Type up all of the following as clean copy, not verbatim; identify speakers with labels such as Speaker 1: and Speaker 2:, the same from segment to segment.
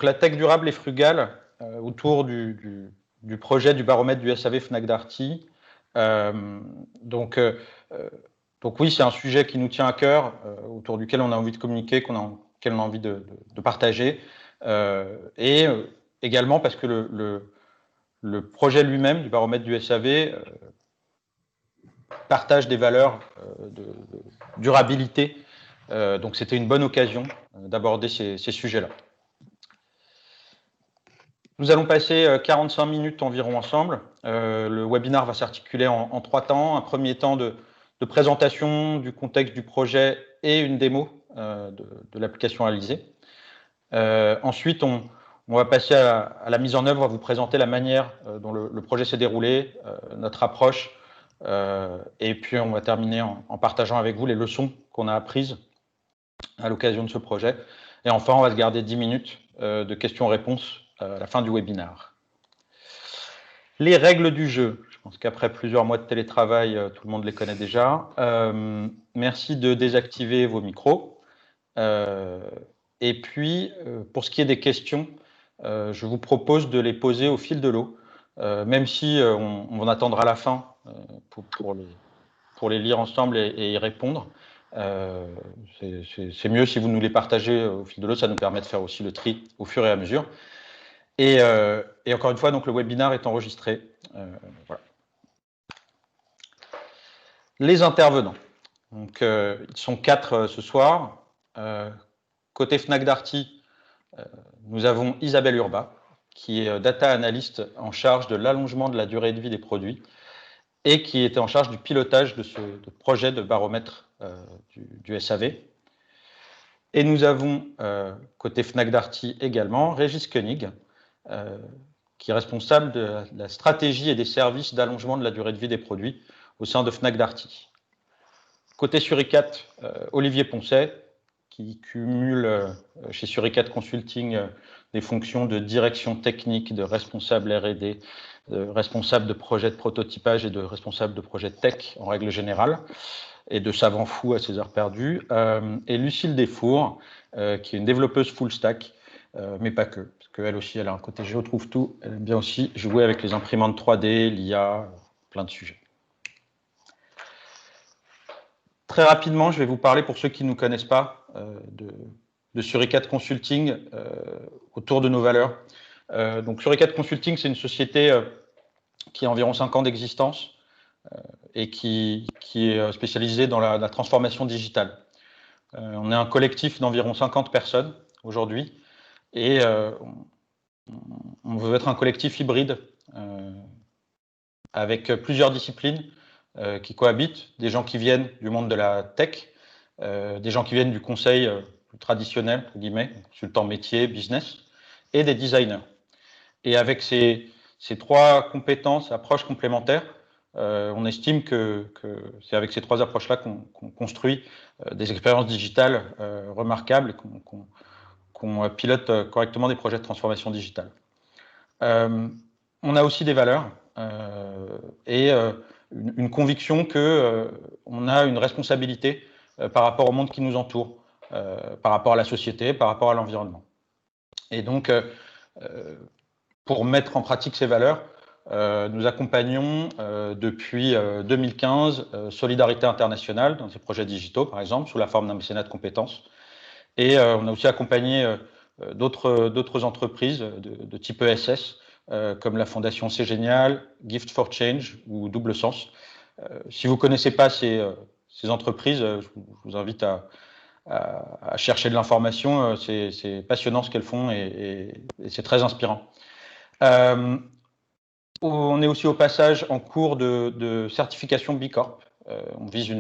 Speaker 1: La tech durable et frugale autour du projet du baromètre du SAV Fnac Darty. Donc oui, c'est un sujet qui nous tient à cœur, autour duquel on a envie de communiquer, auquel on a envie de partager, et également parce que le projet lui-même du baromètre du SAV partage des valeurs de durabilité. Donc c'était une bonne occasion d'aborder ces sujets-là. Nous allons passer 45 minutes environ ensemble. Le webinaire va s'articuler en 3 temps. Un premier temps de présentation du contexte du projet et une démo de l'application réalisée. Ensuite, on va passer à la mise en œuvre, à vous présenter la manière dont le projet s'est déroulé, notre approche, et puis on va terminer en partageant avec vous les leçons qu'on a apprises à l'occasion de ce projet. Et enfin, on va se garder 10 minutes de questions-réponses à la fin du webinaire. Les règles du jeu. Je pense qu'après plusieurs mois de télétravail, tout le monde les connaît déjà. Merci de désactiver vos micros. Et puis, pour ce qui est des questions, je vous propose de les poser au fil de l'eau, même si on attendra la fin pour les lire ensemble et y répondre. C'est mieux si vous nous les partagez au fil de l'eau, ça nous permet de faire aussi le tri au fur et à mesure. Et encore une fois, donc, le webinaire est enregistré. Voilà. Les intervenants. Donc, ils sont 4 ce soir. Côté Fnac Darty, nous avons Isabelle Urba, qui est data analyst en charge de l'allongement de la durée de vie des produits et qui était en charge du pilotage de ce projet de baromètre du SAV. Et nous avons, côté Fnac Darty également, Régis Koenig, qui est responsable de la stratégie et des services d'allongement de la durée de vie des produits au sein de Fnac Darty. Côté Suricat, Olivier Poncet, qui cumule chez Suricat Consulting des fonctions de direction technique, de responsable R&D, de responsable de projet de prototypage et de responsable de projet tech en règle générale, et de savant fou à ses heures perdues, et Lucille Desfours, qui est une développeuse full stack, mais pas que, parce qu'elle aussi, elle a un côté géo trouve tout, elle aime bien aussi jouer avec les imprimantes 3D, l'IA, plein de sujets. Très rapidement, je vais vous parler, pour ceux qui ne nous connaissent pas, de Suricat Consulting autour de nos valeurs. Donc Suricat Consulting, c'est une société qui a environ 5 ans d'existence et qui est spécialisée dans la transformation digitale. On est un collectif d'environ 50 personnes aujourd'hui et on veut être un collectif hybride avec plusieurs disciplines qui cohabitent, des gens qui viennent du monde de la tech, des gens qui viennent du conseil plus traditionnel, entre guillemets, consultant métier, business, et des designers. Et avec ces 3 compétences, approches complémentaires, on estime que c'est avec ces 3 approches-là qu'on construit des expériences digitales remarquables et qu'on pilote correctement des projets de transformation digitale. On a aussi des valeurs et une conviction qu'on a une responsabilité par rapport au monde qui nous entoure, par rapport à la société, par rapport à l'environnement. Et donc, pour mettre en pratique ces valeurs, nous accompagnons depuis 2015 Solidarité Internationale dans ses projets digitaux, par exemple, sous la forme d'un mécénat de compétences. Et on a aussi accompagné d'autres entreprises de type ESS, comme la Fondation C'est Génial, Gift for Change ou Double Sens. Si vous ne connaissez pas ces entreprises, je vous invite à chercher de l'information. C'est passionnant ce qu'elles font et c'est très inspirant. On est aussi au passage en cours de certification B Corp. On vise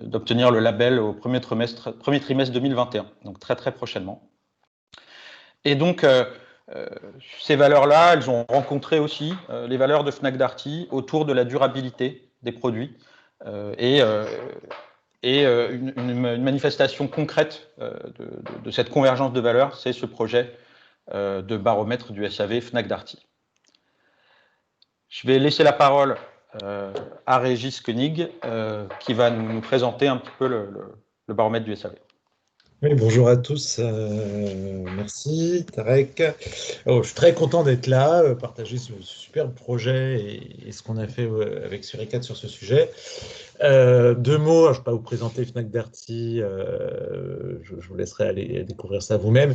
Speaker 1: d'obtenir le label au premier trimestre 2021, donc très très prochainement. Et donc, ces valeurs-là, elles ont rencontré aussi les valeurs de Fnac Darty autour de la durabilité des produits et une manifestation concrète de cette convergence de valeurs, c'est ce projet de baromètre du SAV Fnac Darty. Je vais laisser la parole à Régis Koenig qui va nous présenter un petit peu le baromètre du SAV.
Speaker 2: Oui, bonjour à tous. Merci, Tarek. Oh, je suis très content d'être là, partager ce superbe projet et ce qu'on a fait avec Suricat sur ce sujet. Deux mots, je ne vais pas vous présenter Fnac Darty, je vous laisserai aller découvrir ça vous-même.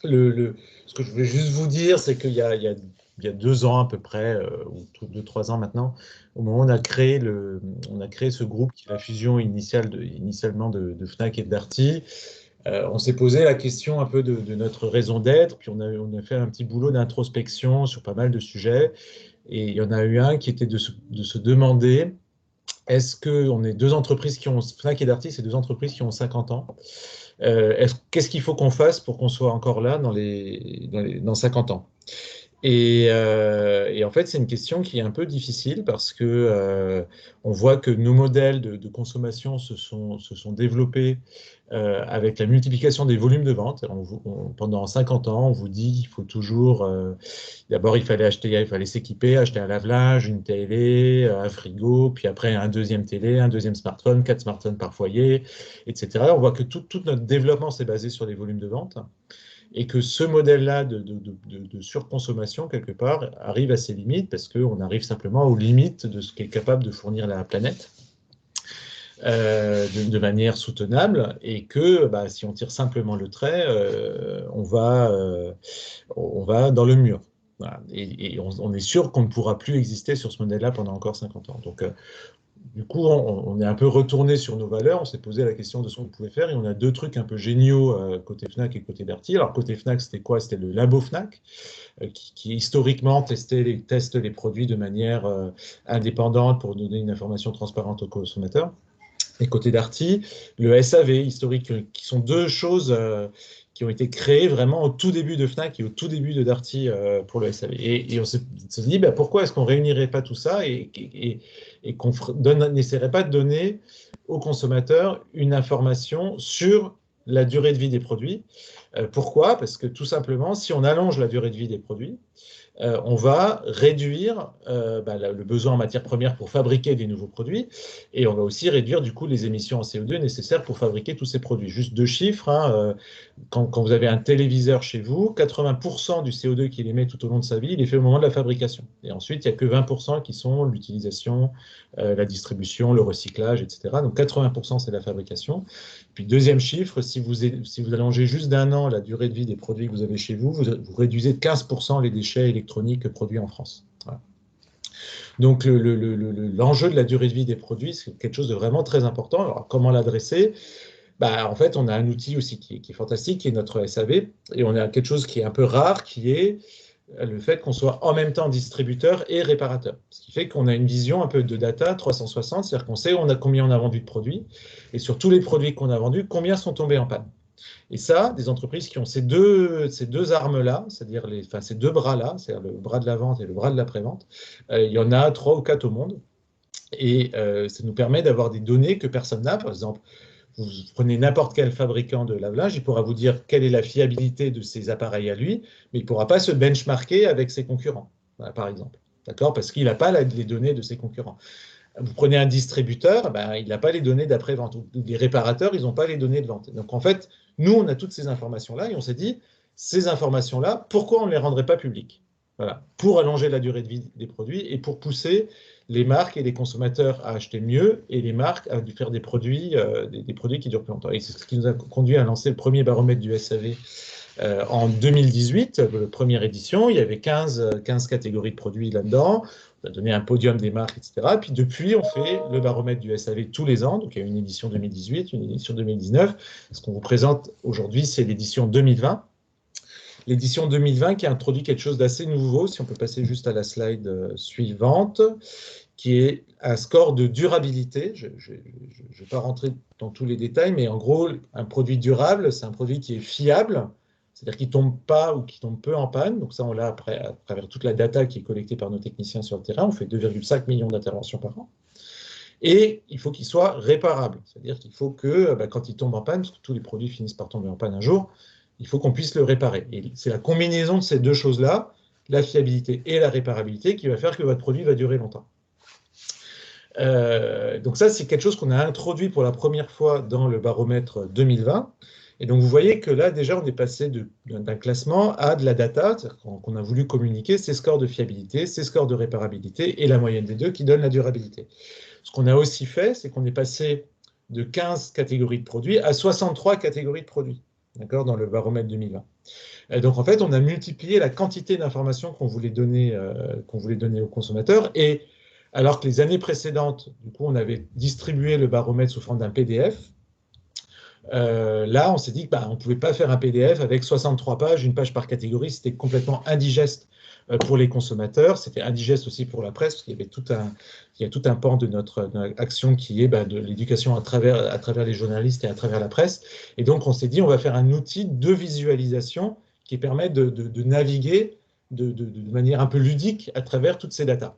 Speaker 2: Ce que je voulais juste vous dire, c'est qu'il y a 2 ans à peu près, ou 2, 3 ans maintenant, au moment où on a créé ce groupe qui est la fusion initialement de Fnac et de Darty. On s'est posé la question un peu de notre raison d'être, puis on a fait un petit boulot d'introspection sur pas mal de sujets. Et il y en a eu un qui était de se demander, est-ce que on est deux entreprises qui ont, Fnac et Darty, c'est deux entreprises qui ont 50 ans. Qu'est-ce qu'il faut qu'on fasse pour qu'on soit encore là dans 50 ans? Et en fait, c'est une question qui est un peu difficile parce que on voit que nos modèles de consommation se sont développés avec la multiplication des volumes de vente. Pendant 50 ans, on vous dit qu'il faut toujours. D'abord, il fallait s'équiper, acheter un lave-linge, une télé, un frigo, puis après un deuxième télé, un deuxième smartphone, 4 smartphones par foyer, etc. On voit que tout notre développement s'est basé sur les volumes de vente et que ce modèle-là de surconsommation, quelque part, arrive à ses limites parce qu'on arrive simplement aux limites de ce qu'est capable de fournir la planète de manière soutenable et que bah, si on tire simplement le trait, on va dans le mur. Voilà. Et on est sûr qu'on ne pourra plus exister sur ce modèle-là pendant encore 50 ans. Donc, du coup, on est un peu retourné sur nos valeurs, on s'est posé la question de ce qu'on pouvait faire et on a deux trucs un peu géniaux côté Fnac et côté Darty. Alors, côté Fnac, c'était quoi? C'était le labo Fnac qui historiquement teste les produits de manière indépendante pour donner une information transparente aux consommateurs. Et côté Darty, le SAV historique, qui sont deux choses qui ont été créées vraiment au tout début de Fnac et au tout début de Darty pour le SAV. Et on se dit, bah, pourquoi est-ce qu'on ne réunirait pas tout ça et qu'on n'essaierait pas de donner aux consommateurs une information sur la durée de vie des produits? Pourquoi? Parce que tout simplement, si on allonge la durée de vie des produits, on va réduire le besoin en matières premières pour fabriquer des nouveaux produits et on va aussi réduire du coup les émissions en CO2 nécessaires pour fabriquer tous ces produits. Juste deux chiffres, hein, quand vous avez un téléviseur chez vous, 80% du CO2 qu'il émet tout au long de sa vie, il est fait au moment de la fabrication. Et ensuite, il n'y a que 20% qui sont l'utilisation, la distribution, le recyclage, etc. Donc 80% c'est la fabrication. Puis deuxième chiffre, si vous allongez juste d'1 an la durée de vie des produits que vous avez chez vous, vous réduisez de 15% les déchets électroniques produits en France. Voilà. Donc l'enjeu de la durée de vie des produits, c'est quelque chose de vraiment très important. Alors comment l'adresser? Bah, en fait, on a un outil aussi qui est fantastique, qui est notre SAV, et on a quelque chose qui est un peu rare, qui est le fait qu'on soit en même temps distributeur et réparateur. Ce qui fait qu'on a une vision un peu de data 360, c'est-à-dire qu'on sait combien on a vendu de produits, et sur tous les produits qu'on a vendus, combien sont tombés en panne. Et ça, des entreprises qui ont ces deux armes-là, c'est-à-dire ces deux bras-là, c'est-à-dire le bras de la vente et le bras de la prévente, il y en a 3 ou 4 au monde. Et ça nous permet d'avoir des données que personne n'a. Par exemple, vous prenez n'importe quel fabricant de lave-linge, il pourra vous dire quelle est la fiabilité de ses appareils à lui, mais il ne pourra pas se benchmarker avec ses concurrents, par exemple. D'accord? Parce qu'il n'a pas les données de ses concurrents. Vous prenez un distributeur, ben, il n'a pas les données d'après-vente. Les réparateurs, ils n'ont pas les données de vente. Donc en fait, nous, on a toutes ces informations-là et on s'est dit, ces informations-là, pourquoi on ne les rendrait pas publiques? Voilà, pour allonger la durée de vie des produits et pour pousser les marques et les consommateurs à acheter mieux et les marques à faire des produits qui durent plus longtemps. Et c'est ce qui nous a conduit à lancer le premier baromètre du SAV en 2018, la première édition. Il y avait 15 catégories de produits là-dedans. On a donné un podium des marques, etc. Puis depuis, on fait le baromètre du SAV tous les ans. Donc il y a une édition 2018, une édition 2019. Ce qu'on vous présente aujourd'hui, c'est l'édition 2020. L'édition 2020 qui a introduit quelque chose d'assez nouveau, si on peut passer juste à la slide suivante, qui est un score de durabilité. Je ne vais pas rentrer dans tous les détails, mais en gros, un produit durable, c'est un produit qui est fiable, c'est-à-dire qui ne tombe pas ou qui tombe peu en panne. Donc ça, on l'a après à travers toute la data qui est collectée par nos techniciens sur le terrain. On fait 2,5 millions d'interventions par an. Et il faut qu'il soit réparable, c'est-à-dire qu'il faut que quand il tombe en panne, parce que tous les produits finissent par tomber en panne un jour, il faut qu'on puisse le réparer. Et c'est la combinaison de ces deux choses-là, la fiabilité et la réparabilité, qui va faire que votre produit va durer longtemps. Donc ça, c'est quelque chose qu'on a introduit pour la première fois dans le baromètre 2020. Et donc, vous voyez que là, déjà, on est passé d'un classement à de la data, c'est-à-dire qu'on a voulu communiquer ces scores de fiabilité, ces scores de réparabilité et la moyenne des deux qui donne la durabilité. Ce qu'on a aussi fait, c'est qu'on est passé de 15 catégories de produits à 63 catégories de produits, d'accord, dans le baromètre 2020. Et donc, en fait, on a multiplié la quantité d'informations qu'on voulait donner aux consommateurs. Et alors que les années précédentes, du coup, on avait distribué le baromètre sous forme d'un PDF, là, on s'est dit qu'on ne pouvait pas faire un PDF avec 63 pages, une page par catégorie. C'était complètement indigeste pour les consommateurs. C'était indigeste aussi pour la presse, parce qu'il y a tout un pan de notre action qui est de l'éducation à travers les journalistes et à travers la presse. Et donc, on s'est dit, on va faire un outil de visualisation qui permet de naviguer de manière un peu ludique à travers toutes ces datas.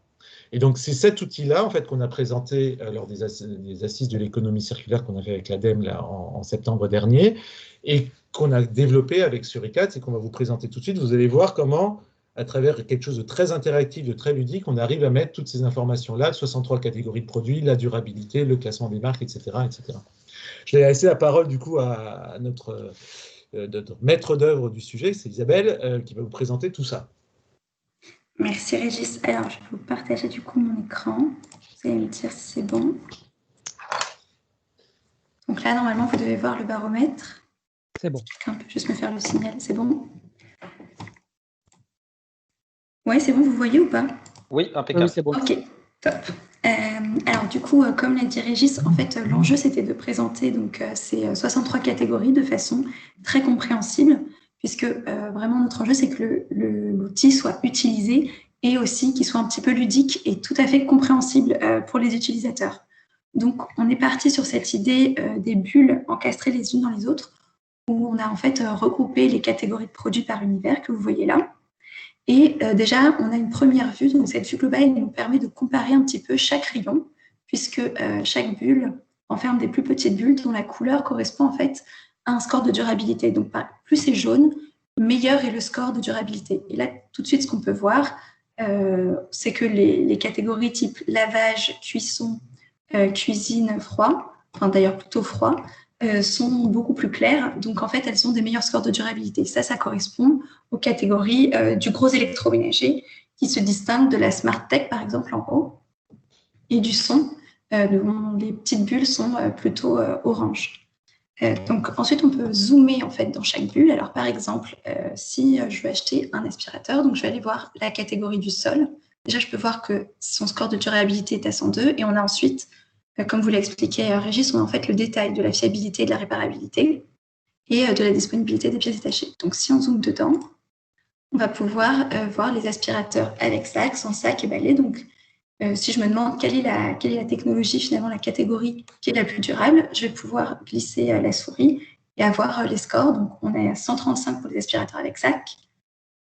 Speaker 2: Et donc, c'est cet outil-là, en fait, qu'on a présenté lors des assises de l'économie circulaire qu'on a fait avec l'ADEME là, en septembre dernier, et qu'on a développé avec Suricat, et qu'on va vous présenter tout de suite. Vous allez voir comment, à travers quelque chose de très interactif, de très ludique, on arrive à mettre toutes ces informations-là, 63 catégories de produits, la durabilité, le classement des marques, etc. etc. Je vais laisser la parole, du coup, à notre maître d'œuvre du sujet, c'est Isabelle, qui va vous présenter tout ça.
Speaker 3: Merci Régis. Alors, je vais vous partager du coup mon écran. Vous allez me dire si c'est bon. Donc là, normalement, vous devez voir le baromètre.
Speaker 4: C'est bon.
Speaker 3: Quelqu'un peut juste me faire le signal. C'est bon? Ouais, c'est bon, vous voyez ou pas?
Speaker 1: Oui, impeccable.
Speaker 4: Oui, c'est bon.
Speaker 3: Ok, top. Alors du coup, comme l'a dit Régis, en fait, l'enjeu, c'était de présenter donc, ces 63 catégories de façon très compréhensible, puisque vraiment, notre enjeu, c'est que l'outil soit utilisé et aussi qu'il soit un petit peu ludique et tout à fait compréhensible pour les utilisateurs. Donc, on est parti sur cette idée des bulles encastrées les unes dans les autres, où on a en fait regroupé les catégories de produits par univers que vous voyez là. Et déjà, on a une première vue. Donc, cette vue globale elle nous permet de comparer un petit peu chaque rayon, puisque chaque bulle enferme des plus petites bulles dont la couleur correspond en fait à un score de durabilité. Donc, plus c'est jaune, meilleur est le score de durabilité. Et là, tout de suite, ce qu'on peut voir, c'est que les catégories type lavage, cuisson, cuisine, froid, enfin d'ailleurs plutôt froid, sont beaucoup plus claires. Donc, en fait, elles ont des meilleurs scores de durabilité. Ça correspond aux catégories du gros électroménager qui se distinguent de la Smart Tech, par exemple, en haut, et du son, dont les petites bulles sont plutôt orange. Donc, ensuite, on peut zoomer en fait dans chaque bulle. Alors, par exemple, si je veux acheter un aspirateur, donc je vais aller voir la catégorie du sol. Déjà, je peux voir que son score de durabilité est à 102 et on a ensuite, comme vous l'expliquait Régis, on a en fait le détail de la fiabilité et de la réparabilité et de la disponibilité des pièces détachées. Donc, si on zoome dedans, on va pouvoir voir les aspirateurs avec sac, sans sac et balai. Donc, si je me demande quelle est la technologie, finalement, la catégorie qui est la plus durable, je vais pouvoir glisser la souris et avoir les scores. Donc, on est à 135 pour les aspirateurs avec sac,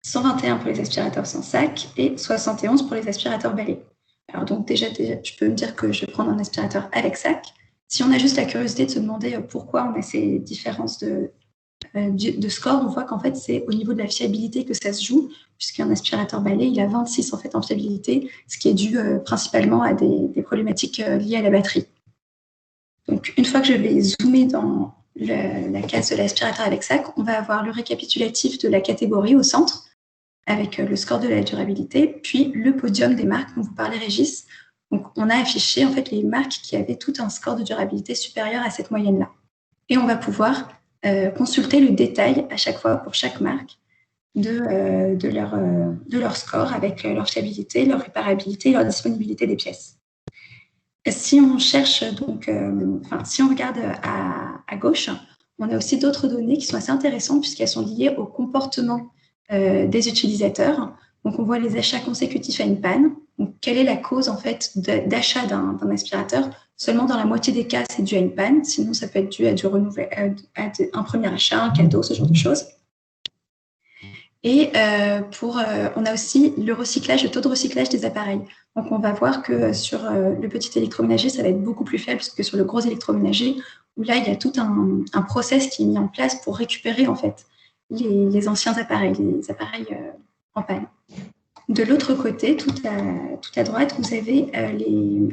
Speaker 3: 121 pour les aspirateurs sans sac et 71 pour les aspirateurs balais. Alors, donc, déjà, je peux me dire que je vais prendre un aspirateur avec sac. Si on a juste la curiosité de se demander pourquoi on a ces différences de score, on voit qu'en fait, c'est au niveau de la fiabilité que ça se joue, puisqu'un aspirateur balai, il a 26 en fait en fiabilité, ce qui est dû principalement à des problématiques liées à la batterie. Donc, une fois que je vais zoomer dans la case de l'aspirateur avec sac, on va avoir le récapitulatif de la catégorie au centre, avec le score de la durabilité, puis le podium des marques dont vous parlez, Régis. Donc, on a affiché en fait les marques qui avaient tout un score de durabilité supérieur à cette moyenne-là. Et on va pouvoir consulter le détail à chaque fois pour chaque marque de leur score avec leur fiabilité, leur réparabilité, leur disponibilité des pièces. Si on cherche donc, si on regarde à gauche, on a aussi d'autres données qui sont assez intéressantes puisqu'elles sont liées au comportement des utilisateurs. Donc, on voit les achats consécutifs à une panne. Donc, quelle est la cause en fait d'achat d'un aspirateur? Seulement dans la moitié des cas, c'est dû à une panne. Sinon, ça peut être dû à un premier achat, un cadeau, ce genre de choses. Et on a aussi le taux de recyclage des appareils. Donc, on va voir que sur le petit électroménager, ça va être beaucoup plus faible que sur le gros électroménager, où là, il y a tout un process qui est mis en place pour récupérer en fait les anciens appareils, les appareils en panne. De l'autre côté, tout à droite, vous avez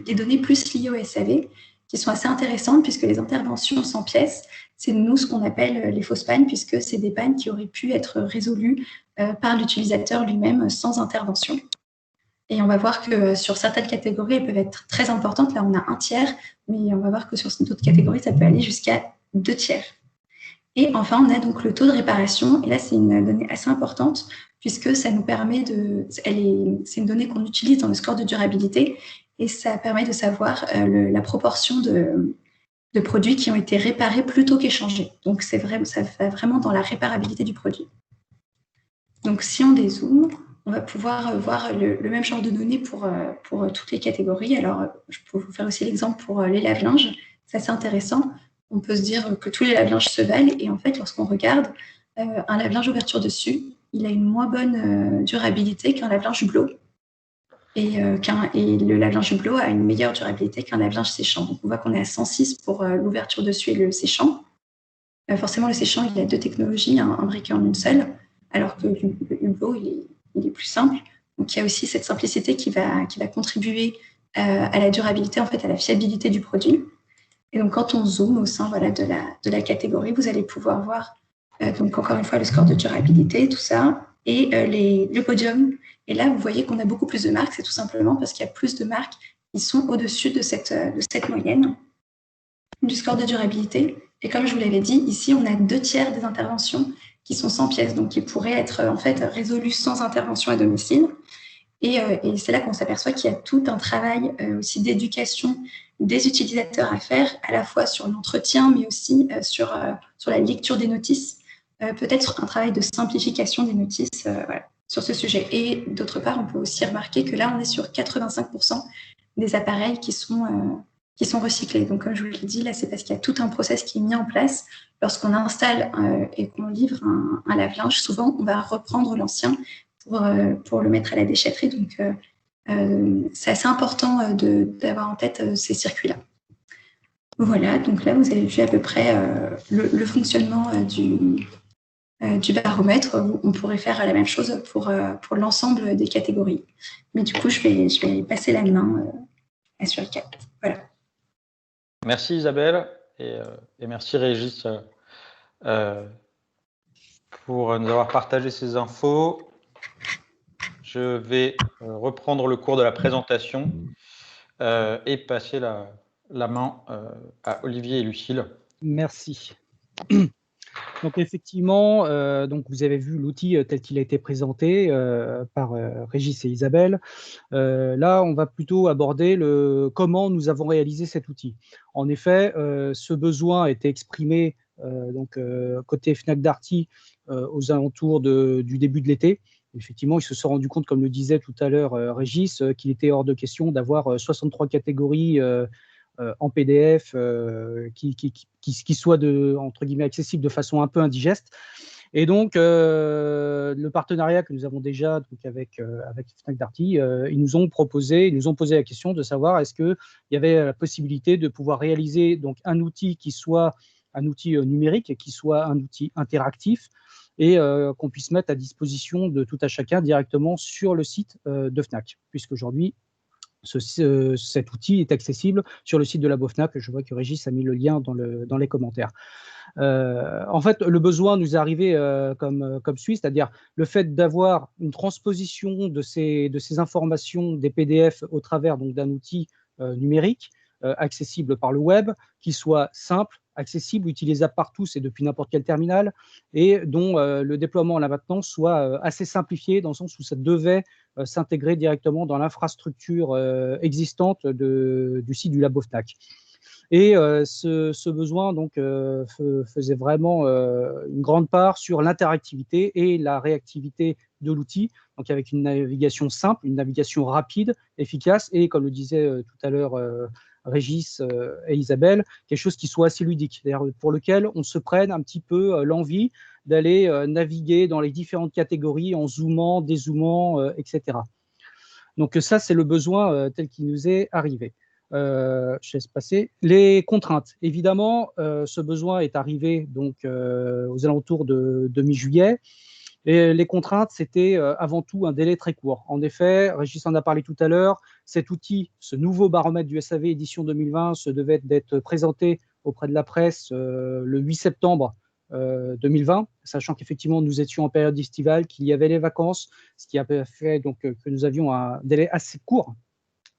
Speaker 3: les données plus liées au SAV qui sont assez intéressantes puisque les interventions sans pièces, c'est nous ce qu'on appelle les fausses pannes puisque c'est des pannes qui auraient pu être résolues par l'utilisateur lui-même sans intervention. Et on va voir que sur certaines catégories, elles peuvent être très importantes. Là, on a 1/3, mais on va voir que sur d'autres catégories, ça peut aller jusqu'à 2/3. Et enfin, on a donc le taux de réparation. Et là, c'est une donnée assez importante puisque ça nous permet c'est une donnée qu'on utilise dans le score de durabilité et ça permet de savoir la proportion de produits qui ont été réparés plutôt qu'échangés. Donc, ça va vraiment dans la réparabilité du produit. Donc, si on dézoome, on va pouvoir voir le même genre de données pour toutes les catégories. Alors, je peux vous faire aussi l'exemple pour les lave-linges. C'est assez intéressant. On peut se dire que tous les lave-linges se valent. Et en fait, lorsqu'on regarde un lave-linge ouverture dessus, il a une moins bonne durabilité qu'un lave-linge hublot. Et le lave-linge hublot a une meilleure durabilité qu'un lave-linge séchant. Donc, on voit qu'on est à 106 pour l'ouverture dessus et le séchant. Forcément, le séchant, il a 2 technologies, imbriquées en une seule, alors que le hublot, il est plus simple. Donc, il y a aussi cette simplicité qui va contribuer à la durabilité, en fait, à la fiabilité du produit. Et donc, quand on zoome au sein de la catégorie, vous allez pouvoir voir, donc encore une fois, le score de durabilité, tout ça, et le podium. Et là, vous voyez qu'on a beaucoup plus de marques. C'est tout simplement parce qu'il y a plus de marques qui sont au-dessus de cette moyenne du score de durabilité. Et comme je vous l'avais dit, ici, on a 2/3 des interventions qui sont sans pièces, donc qui pourraient être en fait résolues sans intervention à domicile. Et c'est là qu'on s'aperçoit qu'il y a tout un travail aussi d'éducation des utilisateurs à faire, à la fois sur l'entretien, mais aussi sur la lecture des notices, peut-être un travail de simplification des notices voilà, sur ce sujet. Et d'autre part, on peut aussi remarquer que là, on est sur 85% des appareils qui sont recyclés. Donc, comme je vous l'ai dit, là, c'est parce qu'il y a tout un process qui est mis en place. Lorsqu'on installe et qu'on livre un lave-linge, souvent, on va reprendre l'ancien pour le mettre à la déchetterie. Donc, c'est assez important d'avoir en tête ces circuits-là. Voilà, donc là, vous avez vu à peu près le fonctionnement du baromètre. On pourrait faire la même chose pour l'ensemble des catégories. Mais du coup, je vais passer la main à Suricate. Voilà.
Speaker 1: Merci Isabelle et merci Régis pour nous avoir partagé ces infos. Je vais reprendre le cours de la présentation et passer la main à Olivier et Lucille.
Speaker 4: Merci. Donc effectivement, donc vous avez vu l'outil tel qu'il a été présenté par Régis et Isabelle. Là, on va plutôt aborder comment nous avons réalisé cet outil. En effet, ce besoin a été exprimé côté Fnac Darty aux alentours du début de l'été. Effectivement, ils se sont rendus compte, comme le disait tout à l'heure Régis, qu'il était hors de question d'avoir 63 catégories en PDF qui soient entre guillemets accessibles de façon un peu indigeste. Et donc, le partenariat que nous avons déjà avec Fnac Darty, ils nous ont posé la question de savoir est-ce qu'il y avait la possibilité de pouvoir réaliser donc, un outil qui soit un outil numérique et qui soit un outil interactif et qu'on puisse mettre à disposition de tout à chacun directement sur le site de Fnac, puisqu'aujourd'hui, cet outil est accessible sur le site de Labo Fnac. Je vois que Régis a mis le lien dans les commentaires. En fait, le besoin nous est arrivé comme suit, c'est-à-dire le fait d'avoir une transposition de ces informations des PDF au travers d'un outil numérique accessible par le web, qui soit simple, accessible, utilisable par tous et depuis n'importe quel terminal, et dont le déploiement là maintenant soit assez simplifié dans le sens où ça devait s'intégrer directement dans l'infrastructure existante du site du Labo Fnac. Et ce besoin donc, faisait vraiment une grande part sur l'interactivité et la réactivité de l'outil, donc avec une navigation simple, une navigation rapide, efficace, et comme le disait tout à l'heure Régis et Isabelle, quelque chose qui soit assez ludique, c'est-à-dire pour lequel on se prenne un petit peu l'envie d'aller naviguer dans les différentes catégories en zoomant, dézoomant, etc. Donc ça, c'est le besoin tel qu'il nous est arrivé. Je laisse passer. Les contraintes. Évidemment, ce besoin est arrivé donc, aux alentours de mi-juillet. Et les contraintes, c'était avant tout un délai très court. En effet, Régis en a parlé tout à l'heure, cet outil, ce nouveau baromètre du SAV édition 2020, se devait d'être présenté auprès de la presse le 8 septembre 2020, sachant qu'effectivement nous étions en période estivale, qu'il y avait les vacances, ce qui a fait donc, que nous avions un délai assez court,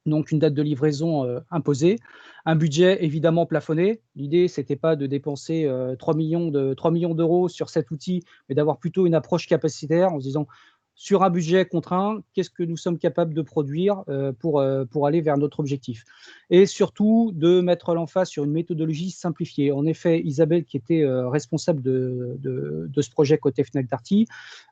Speaker 4: donc une date de livraison imposée, un budget évidemment plafonné. L'idée, ce n'était pas de dépenser 3 millions d'euros sur cet outil, mais d'avoir plutôt une approche capacitaire en se disant, sur un budget contraint, qu'est-ce que nous sommes capables de produire pour aller vers notre objectif. Et surtout, de mettre l'emphase sur une méthodologie simplifiée. En effet, Isabelle, qui était responsable de ce projet côté Fnac Darty,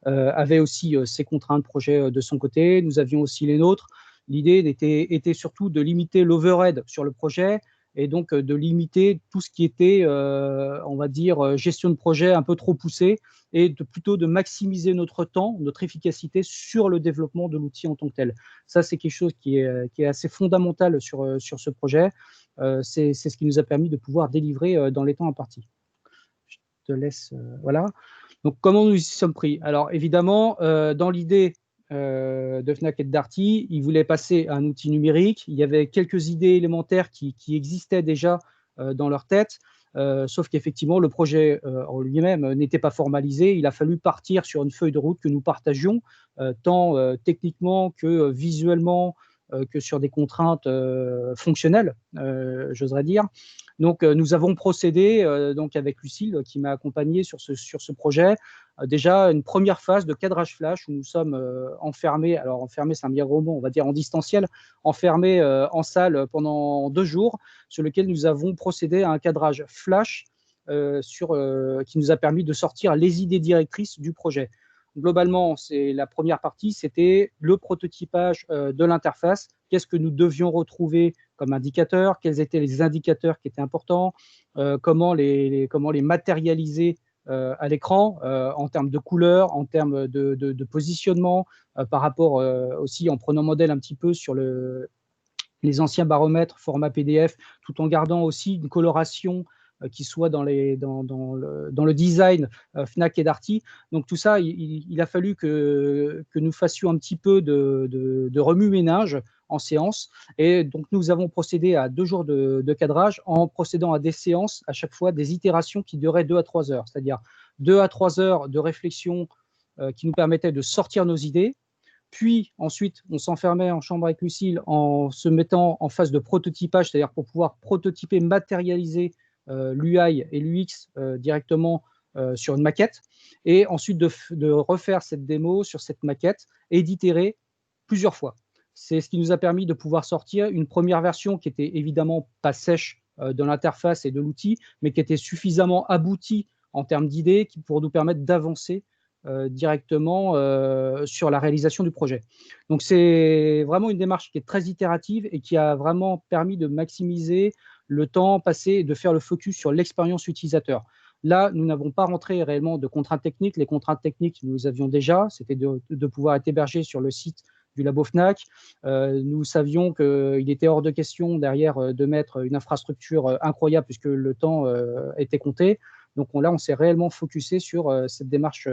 Speaker 4: avait aussi ses contraintes projet de son côté. Nous avions aussi les nôtres. L'idée était surtout de limiter l'overhead sur le projet et donc de limiter tout ce qui était, on va dire, gestion de projet un peu trop poussée et plutôt de maximiser notre temps, notre efficacité sur le développement de l'outil en tant que tel. Ça, c'est quelque chose qui est assez fondamental sur ce projet. C'est ce qui nous a permis de pouvoir délivrer dans les temps impartis. Je te laisse, voilà. Donc, comment nous y sommes pris? Alors, évidemment, dans l'idée de Fnac et de Darty, ils voulaient passer à un outil numérique. Il y avait quelques idées élémentaires qui existaient déjà dans leur tête, sauf qu'effectivement, le projet en lui-même n'était pas formalisé. Il a fallu partir sur une feuille de route que nous partagions, tant techniquement que visuellement, que sur des contraintes fonctionnelles, j'oserais dire. Donc, nous avons procédé donc avec Lucille, qui m'a accompagné sur ce projet, déjà une première phase de cadrage flash où nous sommes enfermés, alors enfermés c'est un bien gros mot, on va dire en distanciel, enfermés en salle pendant 2 jours, sur lequel nous avons procédé à un cadrage flash qui nous a permis de sortir les idées directrices du projet. Globalement, c'est la première partie, c'était le prototypage de l'interface. Qu'est-ce que nous devions retrouver comme indicateur? Quels étaient les indicateurs qui étaient importants? Comment les matérialiser à l'écran en termes de couleurs, en termes de positionnement, par rapport aussi en prenant modèle un petit peu sur les anciens baromètres format PDF, tout en gardant aussi une coloration qui soit dans le design Fnac et Darty. Donc tout ça, il a fallu que nous fassions un petit peu de remue-ménage en séance. Et donc nous avons procédé à 2 jours de cadrage en procédant à des séances, à chaque fois des itérations qui duraient 2 à 3 heures, c'est-à-dire 2 à 3 heures de réflexion qui nous permettaient de sortir nos idées. Puis ensuite, on s'enfermait en chambre avec Lucille en se mettant en phase de prototypage, c'est-à-dire pour pouvoir prototyper, matérialiser l'UI et l'UX directement sur une maquette, et ensuite de refaire cette démo sur cette maquette et d'itérer plusieurs fois. C'est ce qui nous a permis de pouvoir sortir une première version qui était évidemment pas sèche de l'interface et de l'outil, mais qui était suffisamment aboutie en termes d'idées pour nous permettre d'avancer directement sur la réalisation du projet. Donc c'est vraiment une démarche qui est très itérative et qui a vraiment permis de maximiser le temps passé et de faire le focus sur l'expérience utilisateur. Là, nous n'avons pas rentré réellement de contraintes techniques. Les contraintes techniques, nous les avions déjà. C'était de pouvoir être hébergé sur le site du labo Fnac. Nous savions qu'il était hors de question derrière de mettre une infrastructure incroyable puisque le temps était compté. Donc là, on s'est réellement focusé sur cette démarche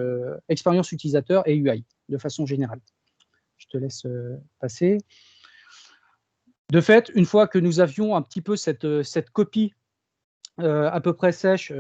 Speaker 4: expérience utilisateur et UI de façon générale. Je te laisse passer. De fait, une fois que nous avions un petit peu cette copie à peu près sèche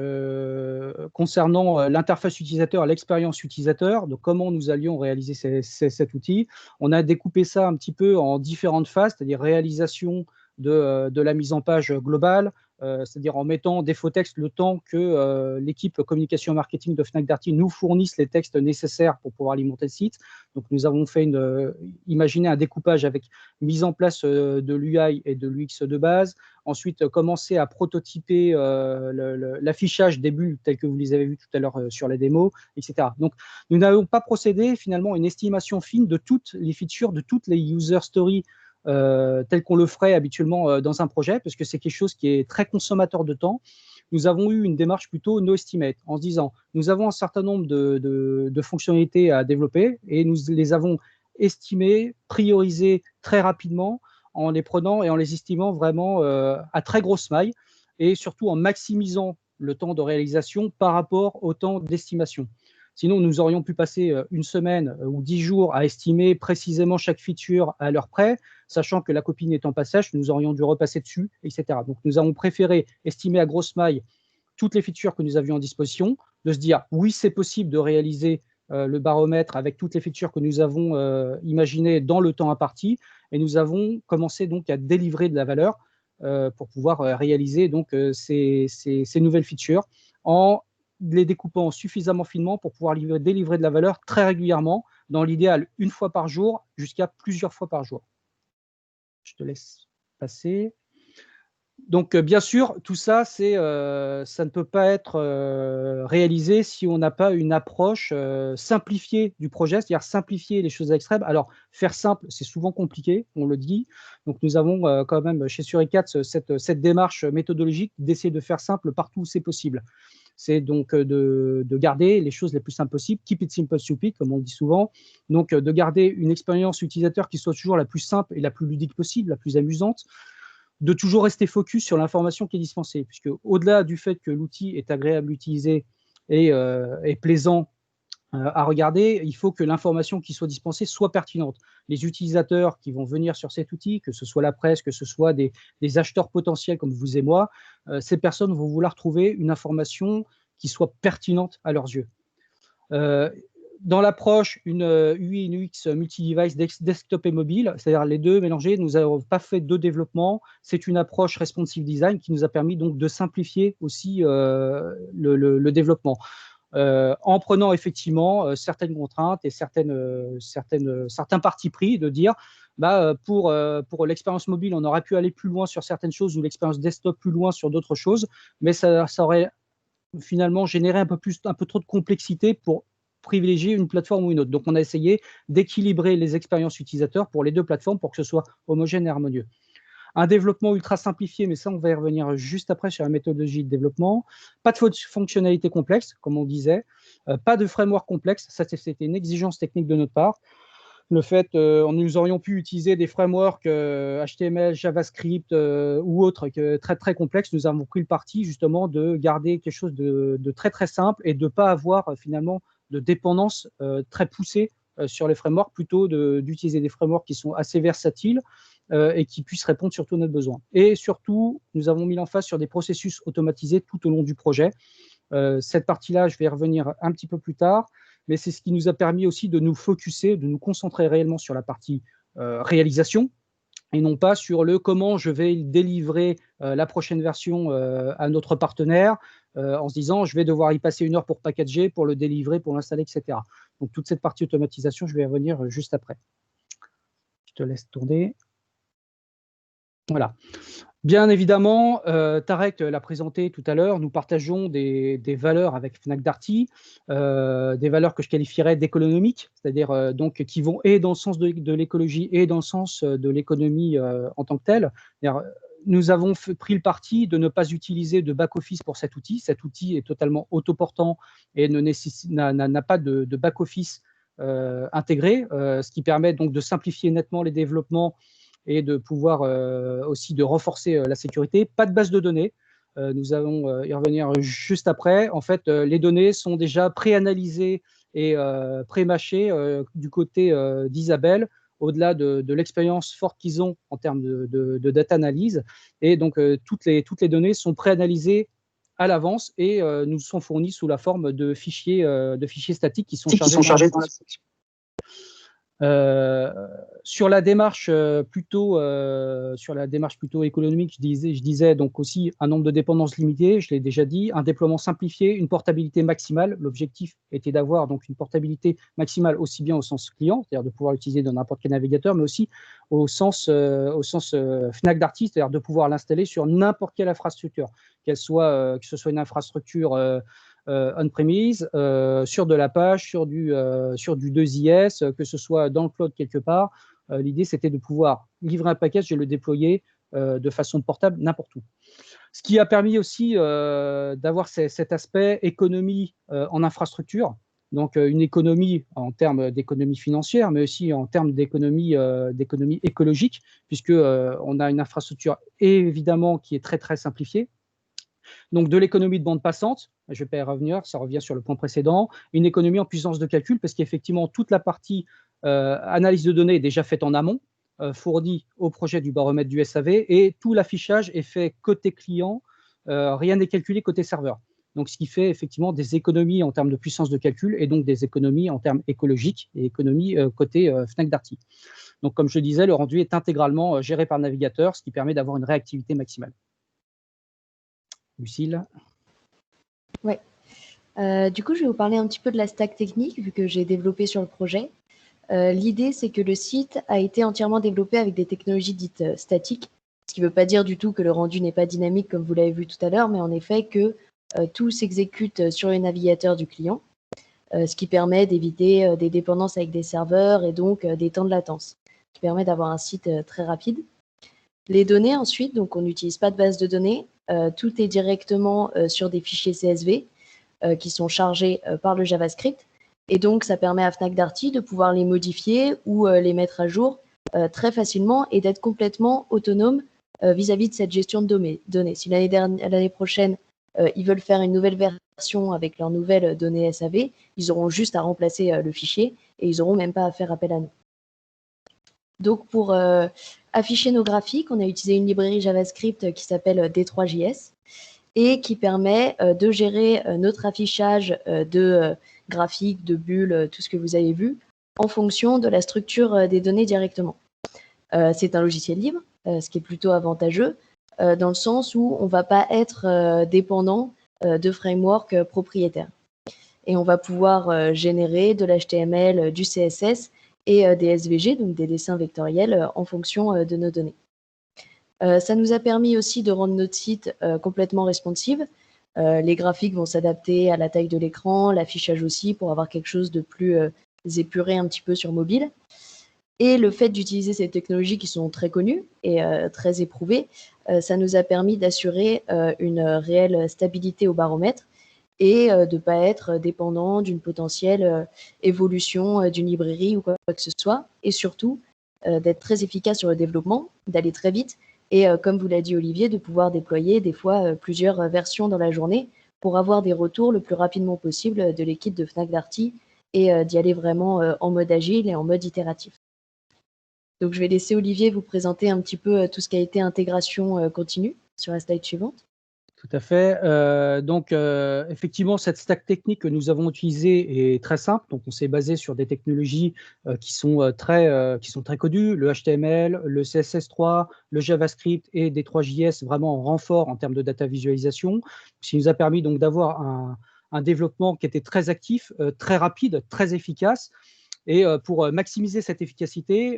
Speaker 4: concernant l'interface utilisateur, l'expérience utilisateur, de comment nous allions réaliser cet outil, on a découpé ça un petit peu en différentes phases, c'est-à-dire réalisation de la mise en page globale, c'est-à-dire en mettant des faux textes le temps que l'équipe communication marketing de Fnac Darty nous fournisse les textes nécessaires pour pouvoir alimenter le site. Donc nous avons fait imaginé un découpage avec mise en place de l'UI et de l'UX de base, ensuite commencer à prototyper l'affichage des bulles telles que vous les avez vues tout à l'heure sur la démo, etc. Donc nous n'avons pas procédé finalement à une estimation fine de toutes les features, de toutes les user stories tel qu'on le ferait habituellement dans un projet, parce que c'est quelque chose qui est très consommateur de temps. Nous avons eu une démarche plutôt no estimate, en se disant, nous avons un certain nombre de fonctionnalités à développer et nous les avons estimées, priorisées très rapidement en les prenant et en les estimant vraiment à très grosse maille et surtout en maximisant le temps de réalisation par rapport au temps d'estimation. Sinon, nous aurions pu passer une semaine ou 10 jours à estimer précisément chaque feature à l'heure près, sachant que la copie n'étant pas sèche, nous aurions dû repasser dessus, etc. Donc, nous avons préféré estimer à grosse maille toutes les features que nous avions en disposition, de se dire, oui, c'est possible de réaliser le baromètre avec toutes les features que nous avons imaginées dans le temps imparti, et nous avons commencé donc à délivrer de la valeur pour pouvoir réaliser donc ces nouvelles features en les découpant suffisamment finement pour pouvoir délivrer de la valeur très régulièrement, dans l'idéal une fois par jour jusqu'à plusieurs fois par jour. Je te laisse passer. Donc, bien sûr, tout ça, ça ne peut pas être réalisé si on n'a pas une approche simplifiée du projet, c'est-à-dire simplifier les choses extrêmes. Alors, faire simple, c'est souvent compliqué, on le dit. Donc, nous avons quand même chez Suricats cette démarche méthodologique d'essayer de faire simple partout où c'est possible. C'est donc de garder les choses les plus simples possibles, keep it simple, stupid, comme on le dit souvent. Donc, de garder une expérience utilisateur qui soit toujours la plus simple et la plus ludique possible, la plus amusante. De toujours rester focus sur l'information qui est dispensée, puisque au-delà du fait que l'outil est agréable à utiliser et plaisant à regarder, il faut que l'information qui soit dispensée soit pertinente. Les utilisateurs qui vont venir sur cet outil, que ce soit la presse, que ce soit des acheteurs potentiels comme vous et moi, ces personnes vont vouloir trouver une information qui soit pertinente à leurs yeux. Dans l'approche, une UI et une UX multi-device desktop et mobile, c'est-à-dire les deux mélangés, nous n'avons pas fait de développement. C'est une approche responsive design qui nous a permis donc de simplifier aussi le développement. En prenant effectivement certaines contraintes et certains partis pris, de dire pour l'expérience mobile, on aurait pu aller plus loin sur certaines choses ou l'expérience desktop plus loin sur d'autres choses, mais ça aurait finalement généré un peu trop de complexité pour privilégier une plateforme ou une autre. Donc, on a essayé d'équilibrer les expériences utilisateurs pour les deux plateformes pour que ce soit homogène et harmonieux. Un développement ultra simplifié, mais ça, on va y revenir juste après sur la méthodologie de développement. Pas de fonctionnalité complexe, comme on disait. Pas de framework complexe. Ça, c'était une exigence technique de notre part. Le fait, nous aurions pu utiliser des frameworks HTML, JavaScript ou autres très, très complexes. Nous avons pris le parti, justement, de garder quelque chose de très, très simple et de ne pas avoir, finalement, de dépendance très poussée sur les frameworks, plutôt d'utiliser des frameworks qui sont assez versatiles et qui puissent répondre surtout à notre besoin. Et surtout, nous avons mis l'emphase sur des processus automatisés tout au long du projet. Cette partie-là, je vais y revenir un petit peu plus tard, mais c'est ce qui nous a permis aussi de nous focuser, de nous concentrer réellement sur la partie réalisation, et non pas sur le comment je vais délivrer la prochaine version à notre partenaire, en se disant je vais devoir y passer 1 heure pour packager, pour le délivrer, pour l'installer, etc. Donc toute cette partie automatisation, je vais y revenir juste après. Je te laisse tourner. Voilà. Bien évidemment, Tarek l'a présenté tout à l'heure, nous partageons des valeurs avec Fnac Darty, des valeurs que je qualifierais d'économiques, c'est-à-dire donc qui vont et dans le sens de l'écologie et dans le sens de l'économie en tant que telle. Nous avons pris le parti de ne pas utiliser de back-office pour cet outil. Cet outil est totalement autoportant et n'a pas de back-office intégré, ce qui permet donc de simplifier nettement les développements et de pouvoir aussi de renforcer la sécurité. Pas de base de données. Nous allons y revenir juste après. En fait, les données sont déjà pré-analysées et pré-mâchées du côté d'Isabelle, au-delà de l'expérience forte qu'ils ont en termes de data analyse. Et donc, toutes les données sont pré-analysées à l'avance et nous sont fournies sous la forme de fichiers statiques qui sont chargés dans la section. Sur la démarche plutôt économique, je disais donc aussi un nombre de dépendances limité, je l'ai déjà dit, un déploiement simplifié, une portabilité maximale. L'objectif était d'avoir donc une portabilité maximale aussi bien au sens client, c'est-à-dire de pouvoir l'utiliser dans n'importe quel navigateur, mais aussi au sens Fnac Darty, c'est-à-dire de pouvoir l'installer sur n'importe quelle infrastructure, que ce soit une infrastructure on-premise, sur de l'Apache, sur du 2IS, que ce soit dans le cloud quelque part. L'idée, c'était de pouvoir livrer un package et le déployer de façon portable n'importe où. Ce qui a permis aussi d'avoir cet aspect économie en infrastructure, donc une économie en termes d'économie financière, mais aussi en termes d'économie écologique, puisqu'on a une infrastructure évidemment qui est très, très simplifiée. Donc, de l'économie de bande passante, je ne vais pas y revenir, ça revient sur le point précédent, une économie en puissance de calcul, parce qu'effectivement, toute la partie analyse de données est déjà faite en amont, fournie au projet du baromètre du SAV, et tout l'affichage est fait côté client, rien n'est calculé côté serveur. Donc, ce qui fait effectivement des économies en termes de puissance de calcul et donc des économies en termes écologiques et économies côté Fnac Darty. Donc, comme je le disais, le rendu est intégralement géré par le navigateur, ce qui permet d'avoir une réactivité maximale. Lucille?
Speaker 5: Oui. Du coup, je vais vous parler un petit peu de la stack technique, vu que j'ai développé sur le projet. L'idée, c'est que le site a été entièrement développé avec des technologies dites statiques, ce qui ne veut pas dire du tout que le rendu n'est pas dynamique, comme vous l'avez vu tout à l'heure, mais en effet que tout s'exécute sur le navigateur du client, ce qui permet d'éviter des dépendances avec des serveurs et donc des temps de latence, ce qui permet d'avoir un site très rapide. Les données ensuite, donc on n'utilise pas de base de données, tout est directement sur des fichiers CSV qui sont chargés par le JavaScript, et donc ça permet à Fnac Darty de pouvoir les modifier ou les mettre à jour très facilement et d'être complètement autonome vis-à-vis de cette gestion de données. Si l'année prochaine, ils veulent faire une nouvelle version avec leurs nouvelles données SAV, ils auront juste à remplacer le fichier et ils n'auront même pas à faire appel à nous. Donc, pour afficher nos graphiques, on a utilisé une librairie JavaScript qui s'appelle D3JS et qui permet de gérer notre affichage de graphiques, de bulles, tout ce que vous avez vu, en fonction de la structure des données directement. C'est un logiciel libre, ce qui est plutôt avantageux, dans le sens où on ne va pas être dépendant de frameworks propriétaires. Et on va pouvoir générer de l'HTML, du CSS et des SVG, donc des dessins vectoriels, en fonction de nos données. Ça nous a permis aussi de rendre notre site complètement responsive. Les graphiques vont s'adapter à la taille de l'écran, l'affichage aussi, pour avoir quelque chose de plus épuré un petit peu sur mobile. Et le fait d'utiliser ces technologies qui sont très connues et très éprouvées, ça nous a permis d'assurer une réelle stabilité au baromètre et de ne pas être dépendant d'une potentielle évolution d'une librairie ou quoi que ce soit. Et surtout, d'être très efficace sur le développement, d'aller très vite et, comme vous l'a dit Olivier, de pouvoir déployer des fois plusieurs versions dans la journée pour avoir des retours le plus rapidement possible de l'équipe de Fnac Darty et d'y aller vraiment en mode agile et en mode itératif. Donc, je vais laisser Olivier vous présenter un petit peu tout ce qui a été intégration continue sur la slide suivante.
Speaker 4: Tout à fait. Donc, effectivement, cette stack technique que nous avons utilisée est très simple. Donc, on s'est basé sur des technologies qui sont très connues, le HTML, le CSS3, le JavaScript et D3JS vraiment en renfort en termes de data visualisation, ce qui nous a permis donc d'avoir un développement qui était très actif, très rapide, très efficace. Et pour maximiser cette efficacité,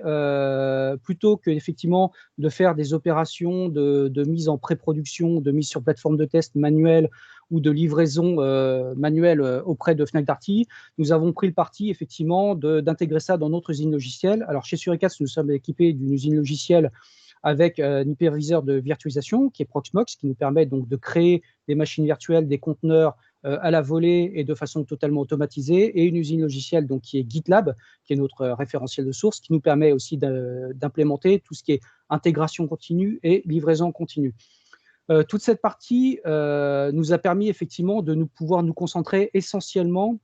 Speaker 4: plutôt que effectivement de faire des opérations de mise en pré-production, de mise sur plateforme de test manuelle ou de livraison manuelle auprès de Fnac Darty, nous avons pris le parti effectivement d'intégrer ça dans notre usine logicielle. Alors chez Suricast, nous sommes équipés d'une usine logicielle avec un hyperviseur de virtualisation qui est Proxmox, qui nous permet donc de créer des machines virtuelles, des conteneurs à la volée et de façon totalement automatisée, et une usine logicielle donc, qui est GitLab, qui est notre référentiel de source, qui nous permet aussi d'implémenter tout ce qui est intégration continue et livraison continue. Toute cette partie nous a permis effectivement de pouvoir nous concentrer essentiellement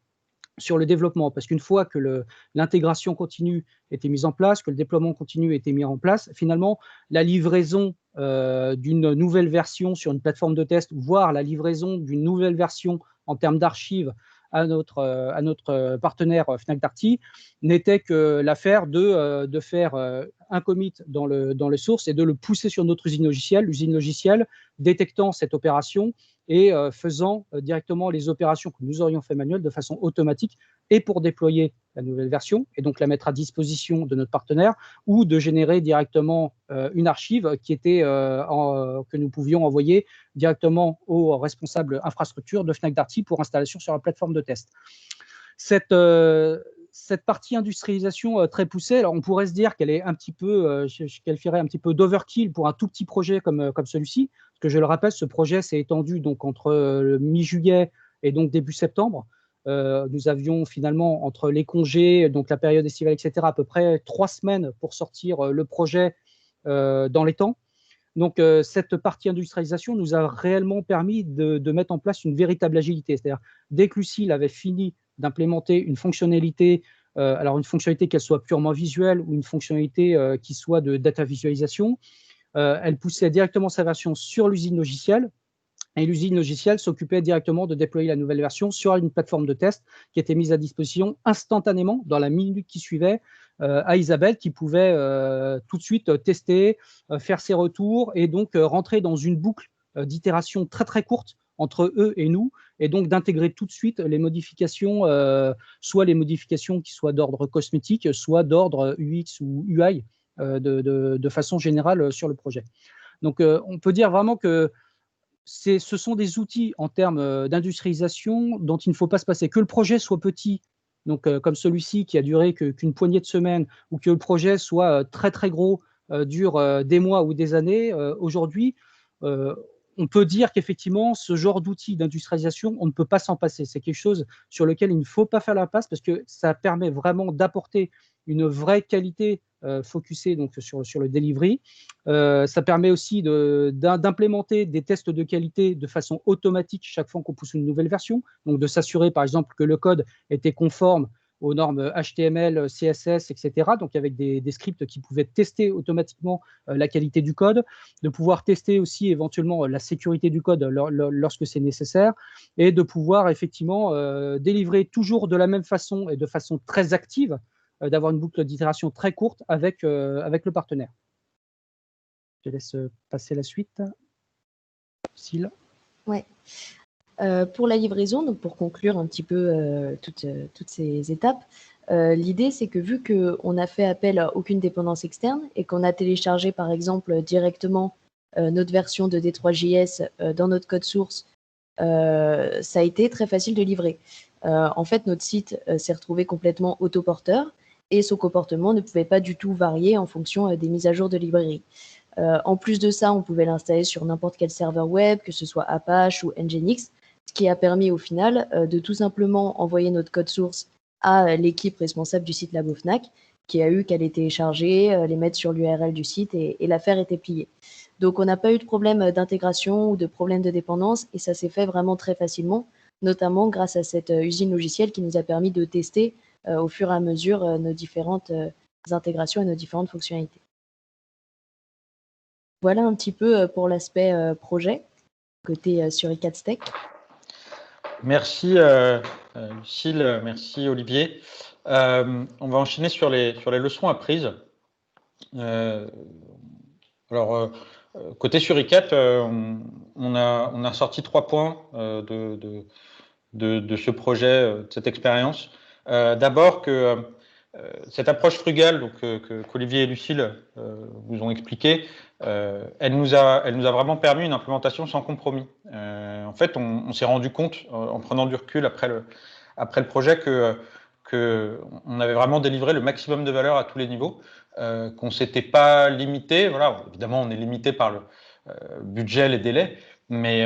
Speaker 4: sur le développement, parce qu'une fois que l'intégration continue était mise en place, que le déploiement continu était mis en place, finalement, la livraison d'une nouvelle version sur une plateforme de test, voire la livraison d'une nouvelle version en termes d'archives à notre partenaire Fnac Darty, n'était que l'affaire de faire un commit dans le source et de le pousser sur notre usine logicielle, l'usine logicielle détectant cette opération et faisant directement les opérations que nous aurions fait manuelles de façon automatique et pour déployer la nouvelle version et donc la mettre à disposition de notre partenaire, ou de générer directement une archive qui était, que nous pouvions envoyer directement aux responsables infrastructure de Fnac Darty pour installation sur la plateforme de test. Cette partie industrialisation très poussée, alors on pourrait se dire qu'elle est un petit peu, je qualifierais un petit peu d'overkill pour un tout petit projet comme celui-ci, parce que je le rappelle, ce projet s'est étendu donc entre le mi-juillet et donc début septembre. Nous avions finalement, entre les congés, donc la période estivale, etc., à peu près 3 semaines pour sortir le projet dans les temps. Donc, cette partie industrialisation nous a réellement permis de mettre en place une véritable agilité. C'est-à-dire, dès que Lucile avait fini d'implémenter une fonctionnalité, alors une fonctionnalité qu'elle soit purement visuelle ou une fonctionnalité qui soit de data visualisation, elle poussait directement sa version sur l'usine logicielle. Et l'usine logicielle s'occupait directement de déployer la nouvelle version sur une plateforme de test qui était mise à disposition instantanément, dans la minute qui suivait, à Isabelle, qui pouvait tout de suite tester, faire ses retours et donc rentrer dans une boucle d'itération très très courte entre eux et nous, et donc d'intégrer tout de suite les modifications, soit les modifications qui soient d'ordre cosmétique, soit d'ordre UX ou UI, de façon générale sur le projet. Donc on peut dire vraiment que ce sont des outils en termes d'industrialisation dont il ne faut pas se passer. Que le projet soit petit, donc comme celui-ci qui a duré qu'une poignée de semaines, ou que le projet soit très très gros, dure des mois ou des années, aujourd'hui, on peut dire qu'effectivement, ce genre d'outils d'industrialisation, on ne peut pas s'en passer. C'est quelque chose sur lequel il ne faut pas faire la passe parce que ça permet vraiment d'apporter une vraie qualité focusée donc sur le delivery. Ça permet aussi d'implémenter des tests de qualité de façon automatique chaque fois qu'on pousse une nouvelle version, donc de s'assurer par exemple que le code était conforme aux normes HTML, CSS, etc. Donc avec des scripts qui pouvaient tester automatiquement la qualité du code, de pouvoir tester aussi éventuellement la sécurité du code lorsque c'est nécessaire, et de pouvoir effectivement délivrer toujours de la même façon et de façon très active, d'avoir une boucle d'itération très courte avec le partenaire. Je laisse passer la suite. Lucile.
Speaker 5: Ouais. Pour la livraison, donc pour conclure un petit peu toutes ces étapes, l'idée c'est que vu qu'on n'a fait appel à aucune dépendance externe et qu'on a téléchargé par exemple directement notre version de D3JS dans notre code source, ça a été très facile de livrer. En fait, notre site s'est retrouvé complètement autoporteur et son comportement ne pouvait pas du tout varier en fonction des mises à jour de librairie. En plus de ça, on pouvait l'installer sur n'importe quel serveur web, que ce soit Apache ou Nginx, ce qui a permis au final de tout simplement envoyer notre code source à l'équipe responsable du site Labo Fnac, qui a eu qu'à les télécharger, les mettre sur l'URL du site et l'affaire était pliée. Donc on n'a pas eu de problème d'intégration ou de problème de dépendance et ça s'est fait vraiment très facilement, notamment grâce à cette usine logicielle qui nous a permis de tester au fur et à mesure nos différentes intégrations et nos différentes fonctionnalités. Voilà un petit peu pour l'aspect projet, côté sur iCAD-Tech.
Speaker 1: Merci Lucile, merci Olivier. On va enchaîner sur les leçons apprises. Côté Suricat, on a sorti 3 points de ce projet, de cette expérience. D'abord que cette approche frugale qu'Olivier et Lucile vous ont expliqué, elle nous a vraiment permis une implémentation sans compromis. En fait, on s'est rendu compte, en prenant du recul après le projet, qu'on avait vraiment délivré le maximum de valeur à tous les niveaux, qu'on ne s'était pas limité. Voilà, évidemment, on est limité par le budget, les délais, mais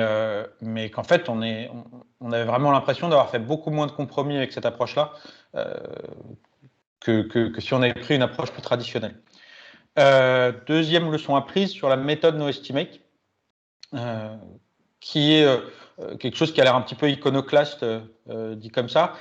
Speaker 1: qu'en fait, on avait vraiment l'impression d'avoir fait beaucoup moins de compromis avec cette approche-là que si on avait pris une approche plus traditionnelle. Deuxième leçon apprise sur la méthode NoEstimate, qui est quelque chose qui a l'air un petit peu iconoclaste, dit comme ça,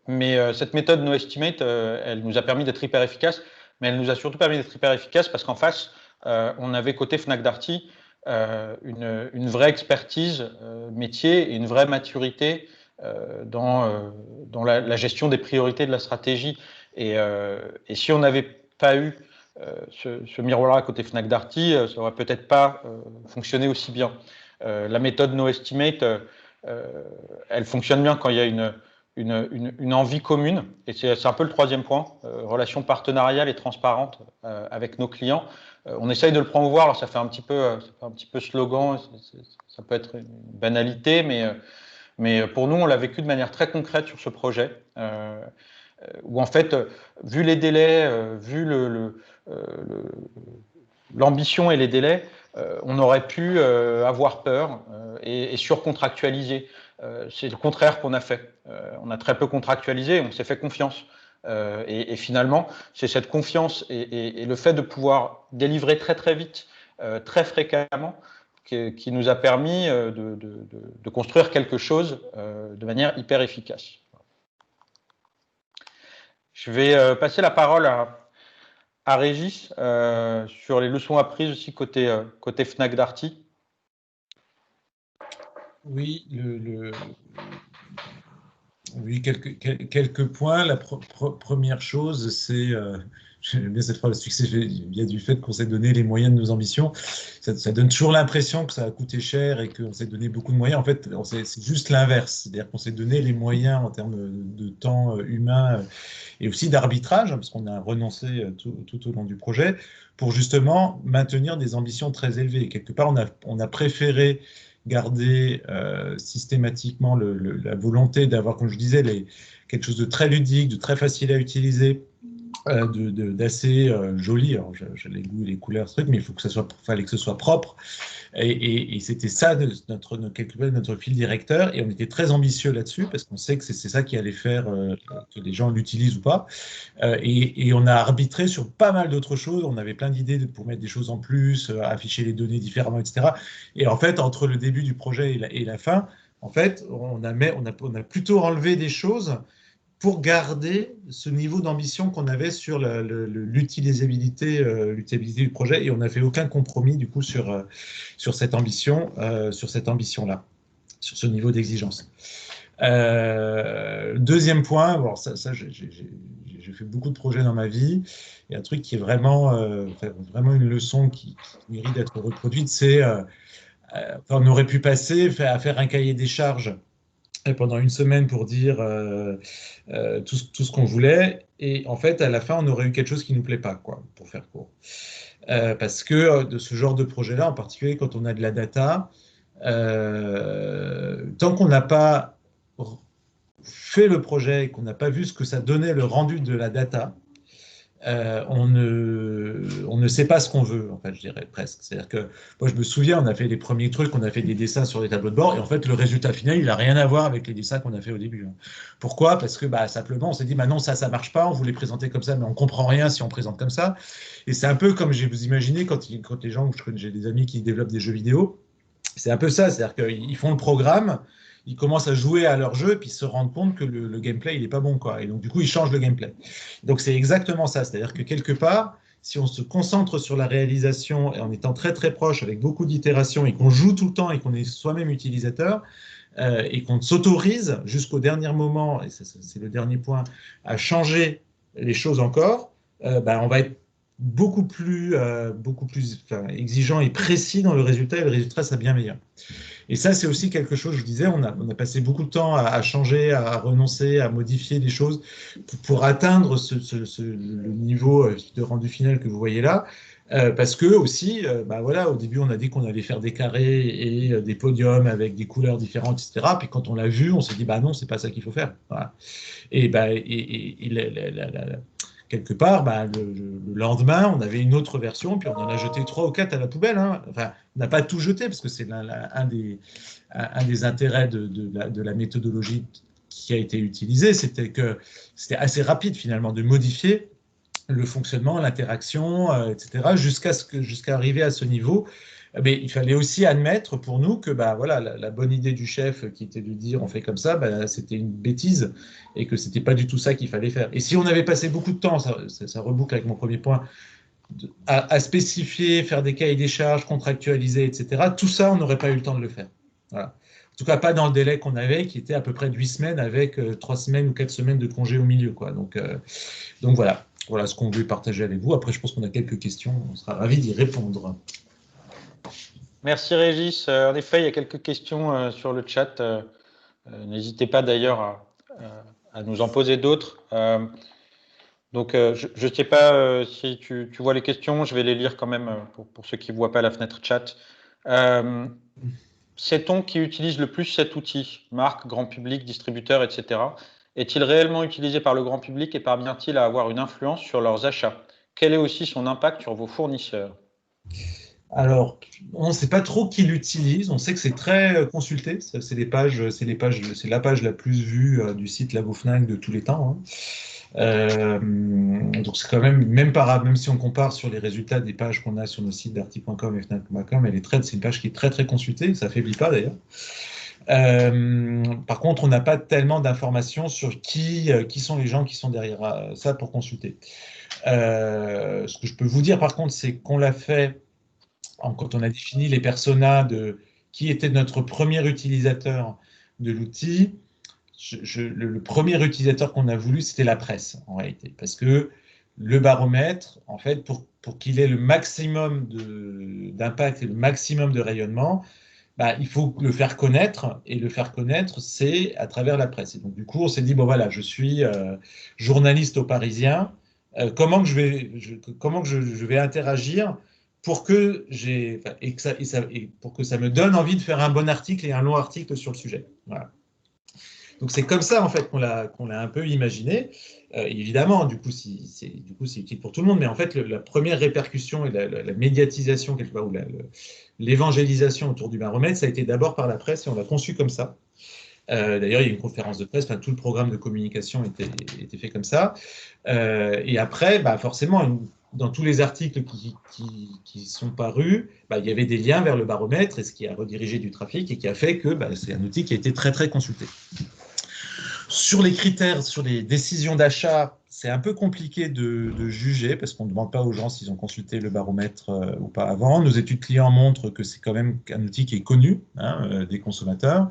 Speaker 1: mais cette méthode NoEstimate, elle nous a permis d'être hyper efficace, mais elle nous a surtout permis d'être hyper efficace parce qu'en face, on avait côté Fnac Darty une vraie expertise métier et une vraie maturité dans la gestion des priorités de la stratégie. Et si on n'avait pas eu ce miroir-là à côté Fnac Darty, ça n'aurait peut-être pas fonctionné aussi bien. La méthode NoEstimate, elle fonctionne bien quand il y a une envie commune, et c'est un peu le troisième point, relation partenariale et transparente avec nos clients. On essaye de le promouvoir, alors ça fait un petit peu slogan, ça peut être une banalité, mais pour nous, on l'a vécu de manière très concrète sur ce projet, où en fait, vu les délais, vu l'ambition et les délais, on aurait pu avoir peur et surcontractualiser. C'est le contraire qu'on a fait. On a très peu contractualisé, on s'est fait confiance. Et finalement, c'est cette confiance et le fait de pouvoir délivrer très très vite très fréquemment, qui nous a permis de construire quelque chose de manière hyper efficace. Je vais passer la parole à Régis sur les leçons apprises aussi côté Fnac Darty.
Speaker 2: Oui, oui, quelques points. La première chose, c'est, j'aime bien cette phrase, le succès vient du fait qu'on s'est donné les moyens de nos ambitions. Ça donne toujours l'impression que ça a coûté cher et qu'on s'est donné beaucoup de moyens. En fait, c'est juste l'inverse. C'est-à-dire qu'on s'est donné les moyens en termes de temps humain et aussi d'arbitrage, parce qu'on a renoncé tout au long du projet, pour justement maintenir des ambitions très élevées. Et quelque part, on a préféré garder systématiquement la volonté d'avoir, comme je disais, quelque chose de très ludique, de très facile à utiliser, d'assez joli. Alors, j'ai les goûts et les couleurs, ce truc, mais fallait que ce soit propre. Et c'était ça notre fil directeur. Et on était très ambitieux là-dessus, parce qu'on sait que c'est ça qui allait faire que les gens l'utilisent ou pas. Et on a arbitré sur pas mal d'autres choses. On avait plein d'idées pour mettre des choses en plus, afficher les données différemment, etc. Et en fait, entre le début du projet et la fin, en fait, on a plutôt enlevé des choses pour garder ce niveau d'ambition qu'on avait sur l'utilisabilité du projet, et on n'a fait aucun compromis du coup sur cette ambition-là, sur ce niveau d'exigence. Deuxième point, bon, ça j'ai fait beaucoup de projets dans ma vie, et un truc qui est vraiment une leçon qui mérite d'être reproduite, c'est on aurait pu passer à faire un cahier des charges pendant une semaine pour dire tout ce qu'on voulait, et en fait à la fin on aurait eu quelque chose qui ne nous plaît pas, quoi, pour faire court, parce que de ce genre de projet là, en particulier quand on a de la data, tant qu'on n'a pas fait le projet et qu'on n'a pas vu ce que ça donnait, le rendu de la data, on ne sait pas ce qu'on veut, en fait, je dirais presque. C'est-à-dire que moi, je me souviens, on a fait les premiers trucs, on a fait des dessins sur les tableaux de bord, et en fait, le résultat final, il n'a rien à voir avec les dessins qu'on a fait au début. Pourquoi? Parce que simplement, on s'est dit, non, ça marche pas, on voulait présenter comme ça, mais on comprend rien si on présente comme ça. Et c'est un peu comme vous imaginez quand les gens, j'ai des amis qui développent des jeux vidéo, c'est un peu ça, c'est-à-dire qu'ils font le programme, ils commencent à jouer à leur jeu, puis ils se rendent compte que le gameplay, il n'est pas bon, quoi. Et donc, du coup, ils changent le gameplay. Donc, c'est exactement ça. C'est-à-dire que quelque part, si on se concentre sur la réalisation et en étant très, très proche, avec beaucoup d'itérations, et qu'on joue tout le temps et qu'on est soi-même utilisateur, et qu'on s'autorise jusqu'au dernier moment, et c'est le dernier point, à changer les choses encore, on va être beaucoup plus exigeant et précis dans le résultat, et le résultat sera bien meilleur. Et ça, c'est aussi quelque chose, je vous disais, on a passé beaucoup de temps à changer, à renoncer, à modifier des choses pour atteindre le niveau de rendu final que vous voyez là. Parce que aussi, au début, on a dit qu'on allait faire des carrés et des podiums avec des couleurs différentes, etc. Puis quand on l'a vu, on s'est dit, non, c'est pas ça qu'il faut faire. Voilà. Et quelque part, le lendemain, on avait une autre version, puis on en a jeté 3 ou 4 à la poubelle. Hein. Enfin, on n'a pas tout jeté, parce que c'est un des intérêts de la méthodologie qui a été utilisée, c'était que c'était assez rapide, finalement, de modifier le fonctionnement, l'interaction, etc., jusqu'à arriver à ce niveau. Mais il fallait aussi admettre pour nous que la bonne idée du chef qui était de dire on fait comme ça, c'était une bêtise et que c'était pas du tout ça qu'il fallait faire. Et si on avait passé beaucoup de temps, ça reboucle avec mon premier point, à spécifier, faire des cahiers des charges, contractualiser, etc., tout ça, on n'aurait pas eu le temps de le faire. Voilà. En tout cas, pas dans le délai qu'on avait, qui était à peu près de 8 semaines avec 3 semaines ou 4 semaines de congé au milieu, quoi. Donc voilà. Voilà ce qu'on veut partager avec vous. Après, je pense qu'on a quelques questions. On sera ravis d'y répondre.
Speaker 1: Merci Régis. En effet, il y a quelques questions sur le chat. N'hésitez pas d'ailleurs à nous en poser d'autres. Donc, je ne sais pas si tu vois les questions. Je vais les lire quand même pour ceux qui ne voient pas la fenêtre chat. Sait-on qui utilise le plus cet outil? Marque, grand public, distributeur, etc. Est-il réellement utilisé par le grand public et parvient-il à avoir une influence sur leurs achats? Quel est aussi son impact sur vos fournisseurs?
Speaker 2: Alors, on ne sait pas trop qui l'utilise. On sait que c'est très consulté. C'est la page la plus vue du site Labo Fnac de tous les temps. Donc c'est quand même, même si on compare sur les résultats des pages qu'on a sur nos sites darty.com et fnac.com, c'est une page qui est très très consultée, ça ne faiblit pas d'ailleurs. Par contre, on n'a pas tellement d'informations sur qui sont les gens qui sont derrière ça pour consulter. Ce que je peux vous dire par contre, c'est qu'on l'a fait quand on a défini les personas de qui était notre premier utilisateur de l'outil. Le premier utilisateur qu'on a voulu, c'était la presse, en réalité. Parce que le baromètre, en fait, pour qu'il ait le maximum d'impact et le maximum de rayonnement, bah, il faut le faire connaître. Et le faire connaître, c'est à travers la presse. Et donc, du coup, on s'est dit, bon, voilà, je suis journaliste au Parisien. Comment que je vais interagir pour que pour que ça me donne envie de faire un bon article et un long article sur le sujet. Voilà. Donc c'est comme ça en fait qu'on l'a un peu imaginé. Évidemment, du coup, c'est utile pour tout le monde, mais en fait, la première répercussion et la médiatisation, quelque part, ou l'évangélisation autour du baromètre, ça a été d'abord par la presse et on l'a conçu comme ça. D'ailleurs, il y a une conférence de presse, enfin, tout le programme de communication était fait comme ça. Et après, bah, forcément, dans tous les articles qui sont parus, bah, il y avait des liens vers le baromètre, et ce qui a redirigé du trafic et qui a fait que bah, c'est un outil qui a été très, très consulté. Sur les critères, sur les décisions d'achat, c'est un peu compliqué de juger parce qu'on ne demande pas aux gens s'ils ont consulté le baromètre ou pas avant. Nos études clients montrent que c'est quand même un outil qui est connu des consommateurs.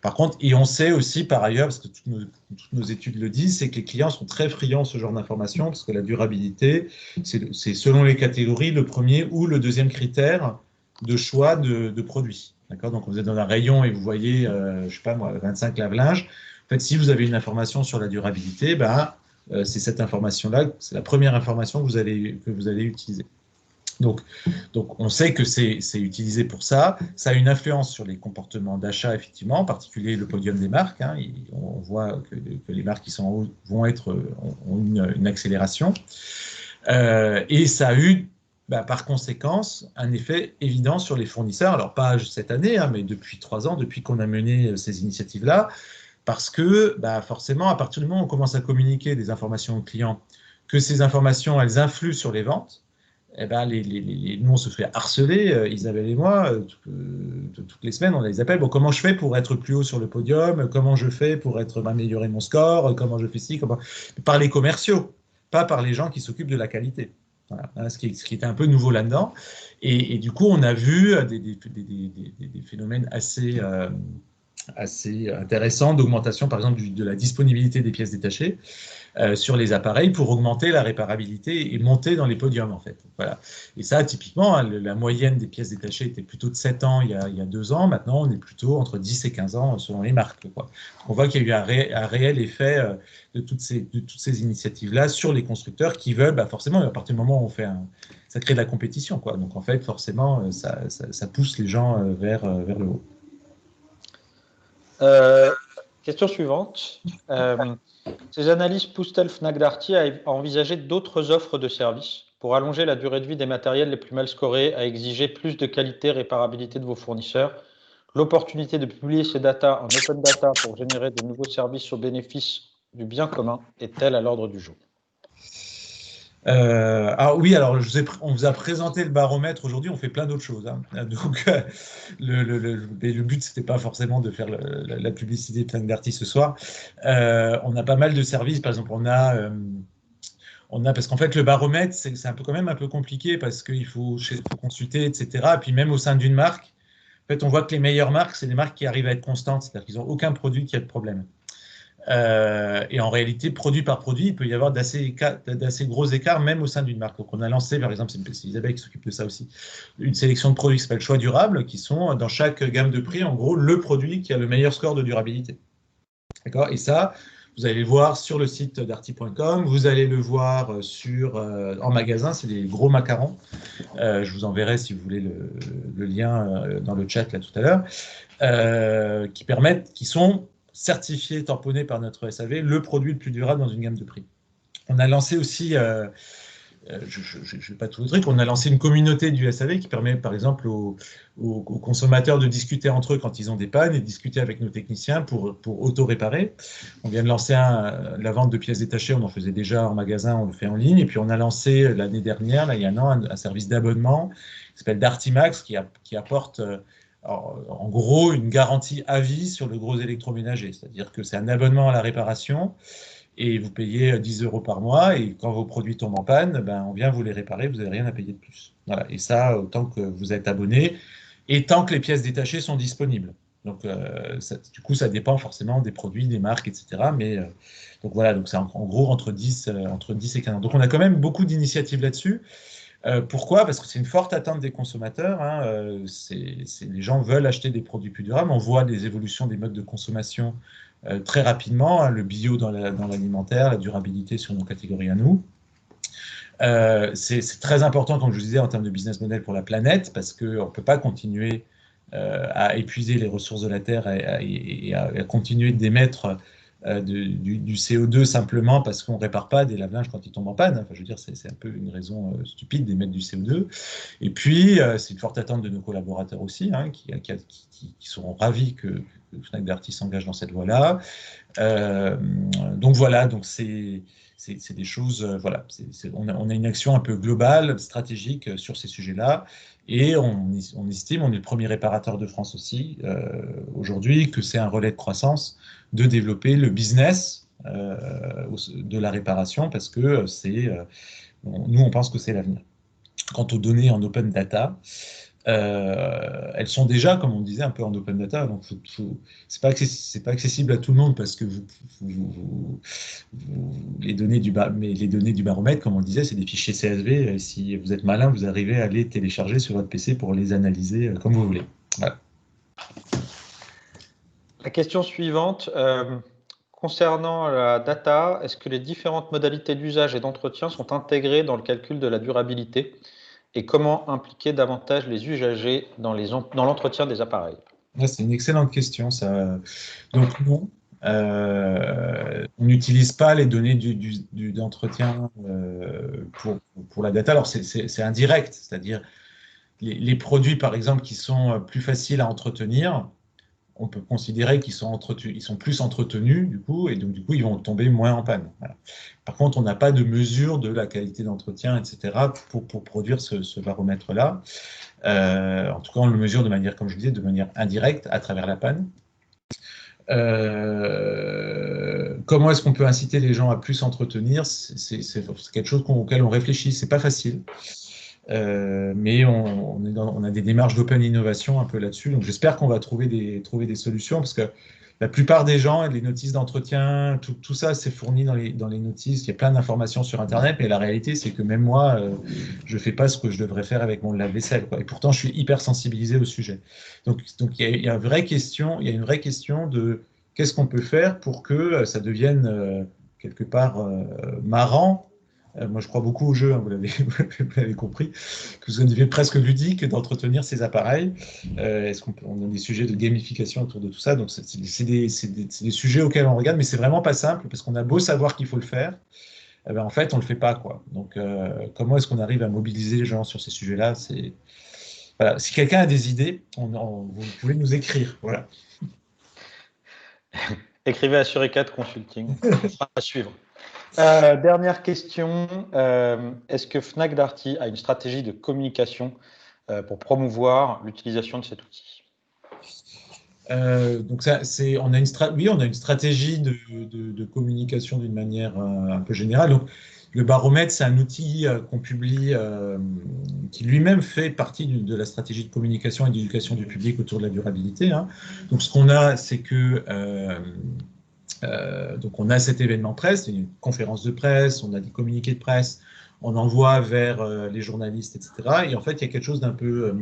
Speaker 2: Par contre, et on sait aussi par ailleurs, parce que toutes nos études le disent, c'est que les clients sont très friands de ce genre d'informations parce que la durabilité, c'est selon les catégories le premier ou le deuxième critère de choix de produits. D'accord ? Donc, vous êtes dans un rayon et vous voyez, je ne sais pas moi, 25 lave-linges. En fait, si vous avez une information sur la durabilité, bah, c'est cette information-là, c'est la première information que vous allez utiliser. Donc, on sait que c'est utilisé pour ça. Ça a une influence sur les comportements d'achat, effectivement, en particulier le podium des marques. Hein. On voit que les marques qui sont en haut ont une accélération. Et ça a eu, bah, par conséquence, un effet évident sur les fournisseurs. Alors, pas cette année, hein, mais depuis 3 ans, depuis qu'on a mené ces initiatives-là. Parce que bah, forcément, à partir du moment où on commence à communiquer des informations aux clients, que ces informations, elles influent sur les ventes, eh ben, nous, on se fait harceler, Isabelle et moi, toutes les semaines, on les appelle. Bon, comment je fais pour être plus haut sur le podium? Comment je fais pour améliorer mon score? Comment je fais ci? Par les commerciaux, pas par les gens qui s'occupent de la qualité. Voilà, hein, ce qui était un peu nouveau là-dedans. Et du coup, on a vu des phénomènes assez intéressant d'augmentation, par exemple, de la disponibilité des pièces détachées sur les appareils pour augmenter la réparabilité et monter dans les podiums, en fait. Voilà. Et ça, typiquement, hein, la moyenne des pièces détachées était plutôt de 7 ans il y a 2 ans. Maintenant, on est plutôt entre 10 et 15 ans selon les marques, quoi. On voit qu'il y a eu un réel effet de toutes ces initiatives-là sur les constructeurs qui veulent, bah, forcément, à partir du moment où on fait ça crée de la compétition, quoi. Donc, en fait, forcément, ça pousse les gens vers le haut.
Speaker 1: Question suivante. Ces analyses poussent-elles Fnac Darty à envisager d'autres offres de services pour allonger la durée de vie des matériels les plus mal scorés, à exiger plus de qualité et réparabilité de vos fournisseurs? L'opportunité de publier ces datas en open data pour générer de nouveaux services au bénéfice du bien commun est-elle à l'ordre du jour?
Speaker 2: Oui, alors on vous a présenté le baromètre aujourd'hui, on fait plein d'autres choses. Hein. Donc, le but, c'était pas forcément de faire la publicité de Fnac Darty ce soir. On a pas mal de services, par exemple, parce qu'en fait, le baromètre, c'est quand même un peu compliqué parce qu'il faut consulter, etc. Et puis même au sein d'une marque, en fait, on voit que les meilleures marques, c'est des marques qui arrivent à être constantes, c'est-à-dire qu'ils n'ont aucun produit qui a de problème. Et en réalité, produit par produit, il peut y avoir d'assez gros écarts, même au sein d'une marque. Donc, on a lancé, par exemple, c'est Isabelle qui s'occupe de ça aussi, une sélection de produits qui s'appelle Choix Durable, qui sont dans chaque gamme de prix, en gros, le produit qui a le meilleur score de durabilité. D'accord ? Et ça, vous allez le voir sur le site darty.com, vous allez le voir en magasin, c'est des gros macarons. Je vous enverrai, si vous voulez, le lien dans le chat là tout à l'heure, qui sont certifié, tamponné par notre SAV, le produit le plus durable dans une gamme de prix. On a lancé aussi je ne vais pas tout le truc, on a lancé une communauté du SAV qui permet par exemple aux consommateurs de discuter entre eux quand ils ont des pannes et de discuter avec nos techniciens pour auto-réparer. On vient de lancer la vente de pièces détachées, on en faisait déjà en magasin, on le fait en ligne, et puis on a lancé l'année dernière, là, il y a un an, un service d'abonnement qui s'appelle Dartimax qui apporte en gros une garantie à vie sur le gros électroménager, c'est-à-dire que c'est un abonnement à la réparation et vous payez 10 € par mois, et quand vos produits tombent en panne, ben, on vient vous les réparer, vous n'avez rien à payer de plus. Voilà. Et ça, autant que vous êtes abonné, et tant que les pièces détachées sont disponibles. Donc, du coup, ça dépend forcément des produits, des marques, etc. Mais, donc voilà, donc c'est en gros entre 10 et 15 ans. Donc on a quand même beaucoup d'initiatives là-dessus. Pourquoi? Parce que c'est une forte attente des consommateurs. Hein, les gens veulent acheter des produits plus durables. On voit des évolutions des modes de consommation très rapidement, hein, le bio dans l'alimentaire, la durabilité sur nos catégories à nous. C'est très important, comme je vous disais, en termes de business model pour la planète, parce qu'on ne peut pas continuer à épuiser les ressources de la Terre et à continuer d'émettre du CO2 simplement parce qu'on ne répare pas des lave-linges quand ils tombent en panne. Enfin, je veux dire, c'est un peu une raison stupide d'émettre du CO2. Et puis, c'est une forte attente de nos collaborateurs aussi, hein, qui seront ravis que Fnac Darty s'engage dans cette voie-là. Donc voilà, donc c'est des choses, voilà, on a une action un peu globale, stratégique sur ces sujets-là, et on estime, on est le premier réparateur de France aussi aujourd'hui, que c'est un relais de croissance de développer le business de la réparation, parce que nous on pense que c'est l'avenir. Quant aux données en open data, elles sont déjà, comme on disait, un peu en open data, donc c'est pas accessible à tout le monde parce que les données du baromètre, comme on le disait, c'est des fichiers CSV. Si vous êtes malin, vous arrivez à les télécharger sur votre PC pour les analyser comme vous voulez. Voilà.
Speaker 1: La question suivante, concernant la data, est-ce que les différentes modalités d'usage et d'entretien sont intégrées dans le calcul de la durabilité? Et comment impliquer davantage les usagers dans l'entretien des appareils?
Speaker 2: C'est une excellente question, ça. Donc non, on n'utilise pas les données d'entretien pour la data. Alors c'est indirect, c'est-à-dire les produits, par exemple, qui sont plus faciles à entretenir, on peut considérer qu'ils sont plus entretenus, du coup, et donc du coup, ils vont tomber moins en panne. Voilà. Par contre, on n'a pas de mesure de la qualité d'entretien, etc., pour produire ce baromètre-là. En tout cas, on le mesure de manière, comme je disais, de manière indirecte, à travers la panne. Comment est-ce qu'on peut inciter les gens à plus s'entretenir? C'est quelque chose auquel on réfléchit. C'est pas facile. Mais on a des démarches d'open innovation un peu là-dessus. Donc j'espère qu'on va trouver des solutions, parce que la plupart des gens, les notices d'entretien, tout ça, c'est fourni dans les notices. Il y a plein d'informations sur Internet, mais la réalité, c'est que même moi, je ne fais pas ce que je devrais faire avec mon lave-vaisselle, quoi. Et pourtant, je suis hyper sensibilisé au sujet. Donc il y a une vraie question de qu'est-ce qu'on peut faire pour que ça devienne quelque part marrant. Moi, je crois beaucoup au jeu, hein, vous l'avez compris, que ça devient presque ludique d'entretenir ces appareils. Est-ce qu'on a des sujets de gamification autour de tout ça? Donc, c'est des sujets auxquels on regarde, mais c'est vraiment pas simple, parce qu'on a beau savoir qu'il faut le faire, ben, en fait, on le fait pas, quoi. Donc, comment est-ce qu'on arrive à mobiliser les gens sur ces sujets-là? Voilà. Si quelqu'un a des idées, vous pouvez nous écrire. Voilà.
Speaker 1: Écrivez à Surecat Consulting. À suivre. Dernière question, est-ce que Fnac Darty a une stratégie de communication pour l'utilisation de cet outil?
Speaker 2: Donc on a une stratégie de communication d'une manière un peu générale. Donc, le baromètre, c'est un outil qu'on publie, qui lui-même fait partie de la stratégie de communication et d'éducation du public autour de la durabilité, hein. Donc ce qu'on a, c'est que donc on a cet événement presse, une conférence de presse, on a des communiqués de presse, on envoie vers les journalistes, etc. Et en fait, il y a quelque chose d'un peu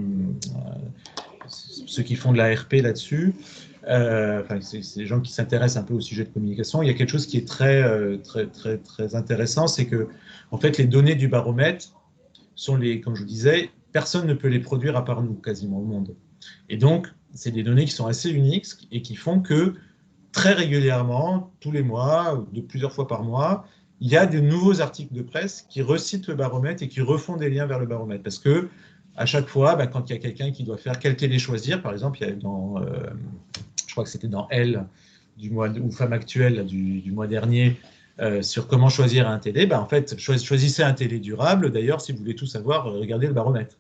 Speaker 2: ceux qui font de la RP là-dessus, c'est les gens qui s'intéressent un peu au sujet de communication. Il y a quelque chose qui est très intéressant, c'est que en fait, les données du baromètre sont comme je vous disais, personne ne peut les produire à part nous, quasiment au monde. Et donc, c'est des données qui sont assez uniques et qui font que très régulièrement, tous les mois, de plusieurs fois par mois, il y a de nouveaux articles de presse qui recitent le baromètre et qui refont des liens vers le baromètre. Parce que à chaque fois, quand il y a quelqu'un qui doit faire quelle télé choisir, par exemple, il y a je crois que c'était dans Elle du mois ou Femme Actuelle du mois dernier, sur comment choisir un télé, en fait, choisissez un télé durable. D'ailleurs, si vous voulez tout savoir, regardez le baromètre.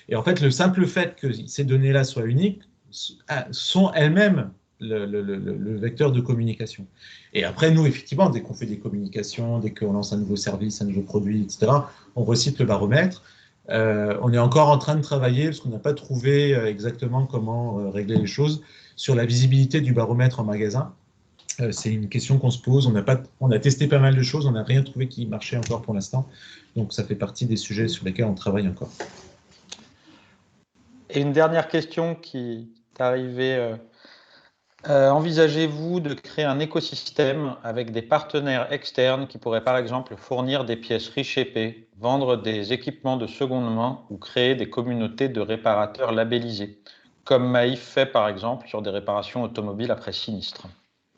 Speaker 2: Et en fait, le simple fait que ces données-là soient uniques sont elles-mêmes le vecteur de communication. Et après, nous, effectivement, dès qu'on fait des communications, dès qu'on lance un nouveau service, un nouveau produit, etc., on recite le baromètre. On est encore en train de travailler, parce qu'on n'a pas trouvé exactement comment régler les choses, sur la visibilité du baromètre en magasin. C'est une question qu'on se pose. On a testé pas mal de choses, on n'a rien trouvé qui marchait encore pour l'instant. Donc ça fait partie des sujets sur lesquels on travaille encore.
Speaker 1: Et une dernière question qui est arrivée. Envisagez-vous de créer un écosystème avec des partenaires externes qui pourraient par exemple fournir des pièces Richépé, vendre des équipements de seconde main ou créer des communautés de réparateurs labellisés, comme Maïf fait par exemple sur des réparations automobiles après sinistre?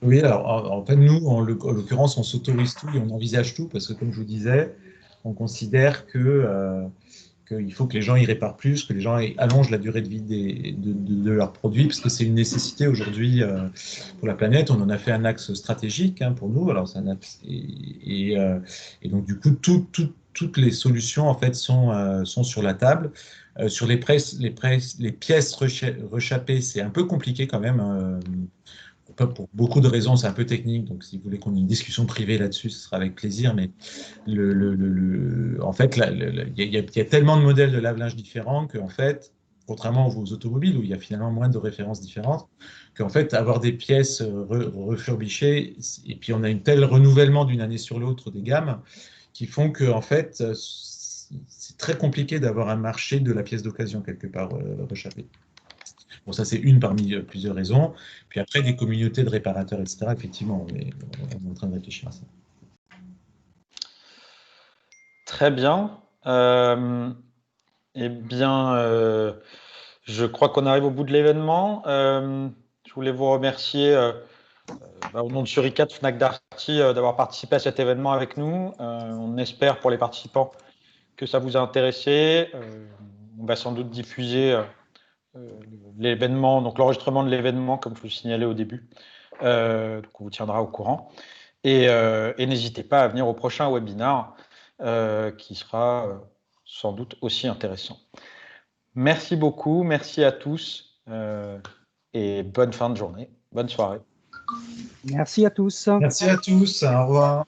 Speaker 2: Oui, alors en fait, nous, en l'occurrence, on s'autorise tout et on envisage tout parce que, comme je vous disais, on considère qu'il faut que les gens y réparent plus, que les gens allongent la durée de vie de leurs produits, parce que c'est une nécessité aujourd'hui pour la planète. On en a fait un axe stratégique pour nous. Alors, c'est un axe, et donc, du coup, toutes les solutions en fait sont sur la table. Sur les pièces rechappées, c'est un peu compliqué quand même. Pour beaucoup de raisons, c'est un peu technique, donc si vous voulez qu'on ait une discussion privée là-dessus, ce sera avec plaisir, mais en fait, il y a tellement de modèles de lave-linge différents qu'en fait, contrairement aux automobiles où il y a finalement moins de références différentes, qu'en fait, avoir des pièces refurbishées, et puis on a un tel renouvellement d'une année sur l'autre des gammes, qui font que, en fait, c'est très compliqué d'avoir un marché de la pièce d'occasion quelque part rechappée. Bon, ça, c'est une parmi plusieurs raisons. Puis après, des communautés de réparateurs, etc., effectivement, on est en train de réfléchir à ça.
Speaker 1: Très bien. Eh bien, je crois qu'on arrive au bout de l'événement. Je voulais vous remercier au nom de Suricat, Fnac Darty, d'avoir participé à cet événement avec nous. On espère pour les participants que ça vous a intéressé. On va sans doute diffuser l'événement, donc l'enregistrement de l'événement, comme je vous le signalais au début. Donc on vous tiendra au courant. Et n'hésitez pas à venir au prochain webinar qui sera sans doute aussi intéressant. Merci beaucoup, merci à tous et bonne fin de journée, bonne soirée.
Speaker 4: Merci à tous.
Speaker 2: Merci à tous, au revoir.